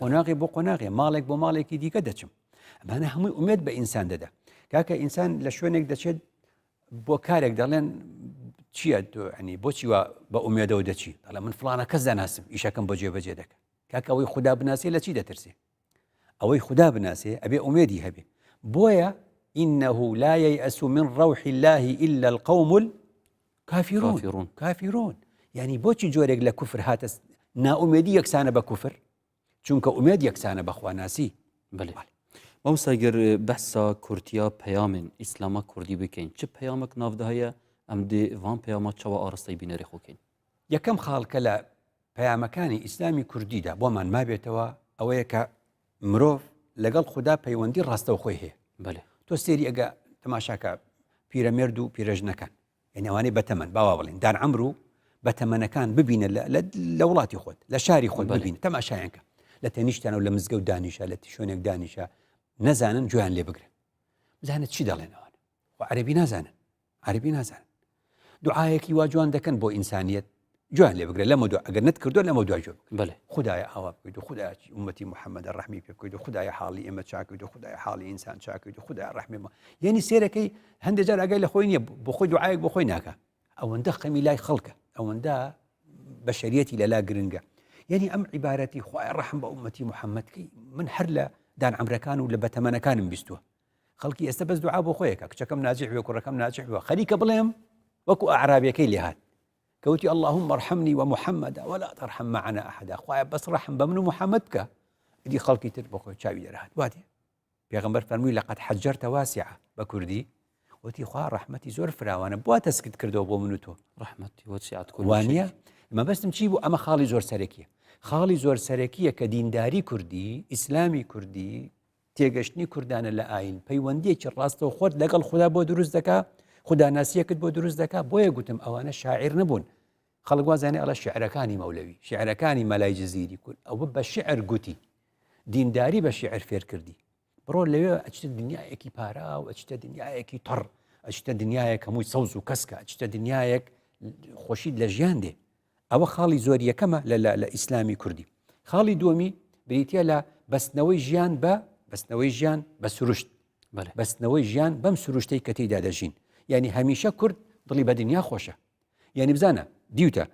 قۆناغی بۆ قۆناغی ماڵێک بۆ ماڵێکی دیکە دەچم ئەمانە هەمووی ئومێد بە ئینسان دەدا کاکە ئینسان لە شوێنێک دەچێت بۆ کارێک دەڵێن چییە ینی بۆچی وە بە ئومێدەوە دەچی دەڵێ من فڵانە کەس دەناسم ئیشەکەم بۆ جێبەجێ دەکەم کاکە ئەوەی خوددا بناسێ لە چی دەترسێ ئەوەی خوددا بناسێ ئەبێ ئومێدی هەبێ بۆیە إنه لا ييأس من روح الله إلا القوم الكافرون يعني بۆچی جۆرێک لە کوفر هاتە ناومێدی یەکسانە بە کوفر چونکە ئومێد یەکسانە بە خواناسی مامۆستاگەر بەحسا کورتیا پەیامên ئیسلاما کوردی بکەین چ پەیامێک ناودە هەیە ئەم دێ وان پەیاما چاوە ئاڕستەی بینەری خۆکەین یەکەم خاڵکە لە پەیامەکانی ئیسلامی کوردیدا بۆمان مابێتەوە ئەوەیە کە مرۆڤ لەگەڵ خوددا پەیوەندی ڕاستەو خۆی هەیە تۆ سێری ئەگە تەماشاکە پیرەمێرد و پیرەژنەکان ئەوانەی بەتەمەن باوا بڵێن دان عەمرو بەتەمەنەکان ببینە لە وڵاتی خۆت لە شاری خۆت ببینە تەماشایانکە لە تەنیشتانە و لە مزگەوت دانیشە لە شوێنێک دانیشە نەزانن گویان لێ بگرن بزانێت چی دەڵێنەوە و عەرەبی نازانن دوعایەکی وا جوان دەکەن بۆ ئینسانیەت جوان لێ بگرێت لەمە دو ئەگەر نەتکردو لەمە دوای جواب خدایە ئاوا بکەیت و خدایە ئومەتی محەممەدە ڕەحمی پێ بکەیت و خدایە حاڵی ئێمە چاکەیت و خدایە حاڵی ئینسان چاکەیت و خدایە ڕەحمیمە یعنی سێرەکەی هەندێک جار ئەگەی لە خۆی نییە بۆ خۆی دوعایەک بۆ خۆی ناکە ئەوەندە خەمی لای خەڵکە ئەوەندە بەشەریەتی لەلا گرنگە یعنی ئەم عیبارەتی خوای ڕەحم بە ئومەتی محەممەدکەی من هەر لە دان عەمرەکان و لە بەتەمەنەکانم بیستووە خەڵکی ئێستا بەس دوعا بۆ خۆیەکە کچەکەم ناجح بێ کوڕەکەم ناجح بێ خەریکە بڵێم وەکو ئەعرابیەکەی لێ هات كوتي اللهم ارحمني ومحمدا ولا ترحم معنا أحدا خويا بس رحم بمن محمد بك دي خلقي تربخو شاوي درهات وادي بيغمبر فرمي لقد حجرت واسعة بكردي وتي خويا رحمتي زور فراوانه بوا تسكت كردو بو منوتو رحمتي وسعت كل وانيا ما بس تمشيبو اما خالي زور سركيه خالي زور سركيه كدينداري كردي اسلامي كردي تيگشتني كردانه لاين پەیوەندی چ ڕاستە خۆت لەگەڵ خوددا بۆ دروست دەکا خوددا ناسیەکت بۆ دروست دەکا بۆیە گوتم ئەوانە شاعیر نەبوون خەڵک وازانێ ئەڵە شعرەکانی مەولەوی شعرەکانی مەلای جزیری کورد ئەوە بە شعر گوتی دینداری بە شعر فێر کردی بڕۆ لەوێ ئەچتە دنیایەکی پارا و ئەچتە دنیایەکی تەڕ ئەچتە دنیایەک هەمووی سەوز و کەسکە ئەچتە دنیایەک خۆشید لە ژیان دێ ئەوە خاڵی زۆر یەکەمە لە ئیسلامی کوردی خاڵی دووەمی بریتە لە بەستنەوەی ژیان بە سروشت بەستنەوەی ژیان بەم سروشتەی کە تێیدا دەژین یعنی هەمیشە کورد دڵی بە دنیا خۆشە یعنی بزانە دیوتە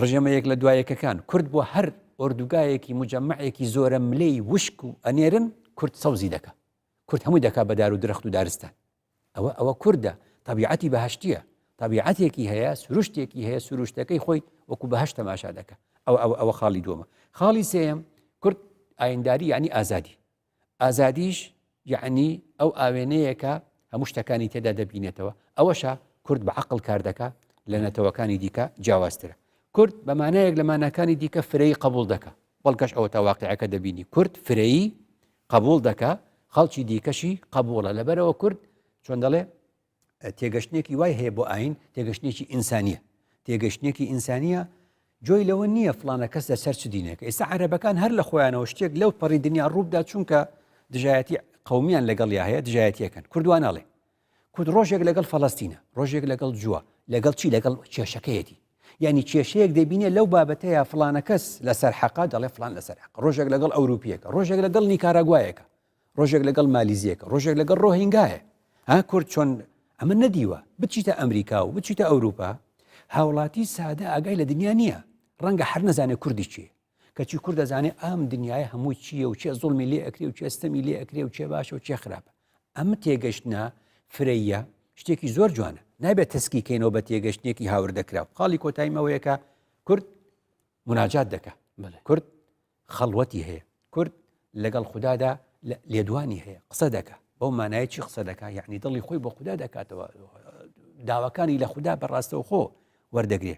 ڕژەمەیەک لە دوایەکەکان کورد بۆ هەر ئۆردوگایەکی مجەمەعێکی زۆرە ملەی وشک و ئەنێرن کورد سەوزی دەکە کورد هەمووی دەکا بە دار و درەخت و دارستان ئەوە کووردە طبیعەتی بەهەشتیە طبیعەتێکی هەیە سروشتێکی هەیە سروشتەکەی خۆی وەکو بەهەشت تەماشا دەکە ئەوە خاڵی دووەمە خاڵی سێیەم کورد ئاینداری یعنی ئازادیش یعنی ئەو ئاوێنەیەکە هەموو شتەکانی تێدا دەبینێتەوە ئەوەشە کورد بە عەقڵ کار دەکا لە نەتەوەکانی دیکە جیاوازترە کورد بە مانایەک لە ماناکانی دیکە فرەیی قبول دەکا بەڵکەش ئەوە تا واقعەکە دەبینی کورد فرەیی قبول دەکا خەڵکی دیکەشی قبوڵە لەبەرەوە کورد چۆن دەڵێ تێگەشتێکی وای هەیە بۆ ئاین تێگەشتێکی ئینسانیە جۆی لەوە نییە فڵانە کەس لەسەر چ دینێکە ئێستا عەرەبەکان هەر لە خۆیانەوە شتێک لەو پەڕی دنیا ڕووبدا چونکە دژایەتی قەومیان لەگەڵیا هەیە دژایەتیەکەن کوردوان ناڵێ کورد ڕۆژێک لەگەڵ فەڵەستینە ڕۆژێک لەگەڵ جووە لەگەڵ چی لەگەڵ کێشەکەیەتی یعنی کێشەیەک دەبینێ لەو بابەتەیە فڵانە کەس لەسەر حەقا دەڵێ فڵان لەسەر حەق ڕۆژێک لەگەڵ ئەوروپیەکە ڕۆژێک لەگەڵ نیکاراگوایەکە ڕۆژێک لەگەڵ مالیزیەکە ڕۆژێک لەگەڵ ڕۆهینگایە کورد چۆن ئەمە نەدیوە بچیتە ئەمریکا و بچیتە ئەوروپا هاوڵاتی سادە ئاگای لە دنیا نییە ڕەنگە هەر نەزانێ کوردی چیە کەچی کورد دەزانێ ئەم دنیای هەمووی چییە و چێ زوڵمی لێ ئەکرێ و چێستەمی لێ ئەکرێ و چێ باشە و چێ خراپە ئەمە تێگەشتنە فرەیە شتێکی زۆر جوانە نابێت تەسکیکەینەوە بە تێگەشتێکی هاوردەکرا خاڵی کۆتاییمەوەیەکە کورد مناجات دەکە کورد خەڵوەتی هەیە کورد لەگەڵ خوددادا لێدوانی هەیە قسە دەکە بەو مانایە چی قسە دەکا یعنی دڵی خۆی بۆ خوددا دەکاتەوە داواکانی لە خوددا بەڕاستەوە خۆ وەردەگرێ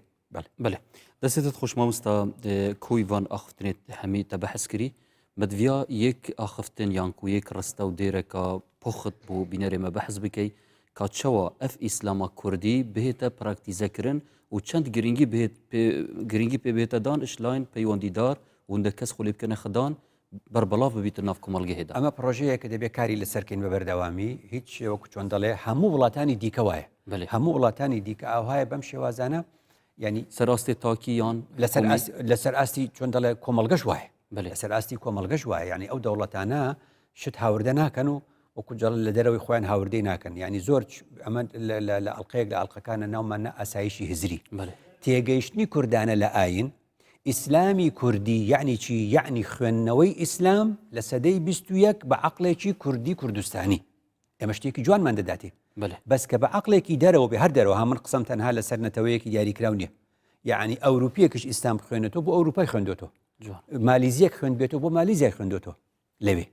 بەڵێ دەستێتت خۆش مامۆستا کۆیڤان ئاخفتنێت هەمی تە بەحث کردی مدڤیا یەک ئاخفتن یانکو یەک ڕستە و دێرەکە پۆخت بۆ بینەرێمە بەحث بکەی کاتچەوە ئەف ئیسلاما کوردی بهێتە پراکتیزەکردن و چەند گرنگی پێ بێتە دان ئشلاین پەیوەندیدار و هەندێک کەس خۆ لێ بکەنە خدان بربەڵاو ببیتە ناو کۆمەڵگەهێدا. ئەمە پرۆژەیە کە دەبێت کاری لەسەرکەین بە بەردەوامی هیچ وەکو چۆن دەڵێ هەموو وڵاتانی دیکە وایە هەموو وڵاتانی دیکە ئاوهایە بەم شێوازانە ینی سەراستی تاکییان لەسەر ئاستی چۆن دەڵێ کۆمەلگەش وایە لەسەر ئاستی کۆمەلگەش وایە ینی ئەو دەوڵەتانە شت هاوردە ناکەن و وەکو جەڵ لە دەرەوەی خۆیان هاوردەی ناکەن ینی زۆر ئەمە لە ئەڵلقەیەک لە ئەڵلقەکانە ناومانە ئاسایشی هزری تێگەیشتنی کوردانە لە ئاین ئیسلامی کوردی یعنی چی یعنی خوێندنەوەی ئیسلام لە سەدەی 21 بە عەقڵێکی کوردی کوردستانی ئێمە شتێکی جوانمان دەداتێ بەس کە بە عەقڵێکی دەرەوە بێ هەر دەرەوە من قسەم تەنها لەسەر نەتەوەیەکی دیاریکراو نییە یعنی ئەوروپیەکیش ئیسلام خوێنێتەوە بۆ ئەوروپای خوێندێتەوە مالیزیەک خوێن بێتەوە بۆ مالیزیای خوێندێتەوە لەوێ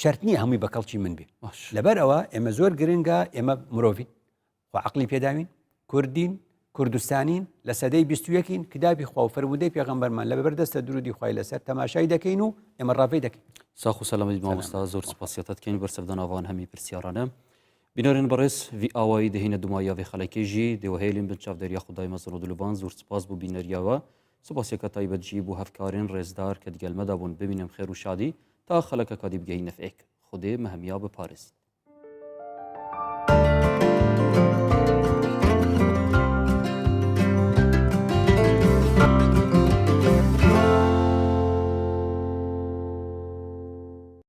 شەرت نییە هەمووی بە کەڵکی من بێ لەبەرەوە ئێمە زۆر گرنگە ئێمە مرۆڤین خۆ عەقڵی پێداوین کوردین کوردستانین لە سەدەی 21ین کتابی خوا و فەرموودەی پێغەمبەرمان لە بەردەستە درودی خوای لەسەر تەماشای دەکەین و ئێمە ڕاوی دەکەین. ساخ و سەلامەتی مامۆستا زۆر سوپاسیەتەکەین بەرسەرداناوان هەمی پرسیارانە بینەرێن بەڕێز وی ئاوایی دەهینە دومایاوی خەڵکێژی دێوەهێلین بن چاودێریا خودای مەزن و دلوبان زۆر سپاس بوو بینەریاوە سوپاسیەکە تایبەتجی بوو هەفکارین ڕێزدار کە دیگەلمەدا بوون ببینم خێر و شادی تا خەڵکە کادی بگەی نەفعێک خودێ مەهەمیا بپارێست.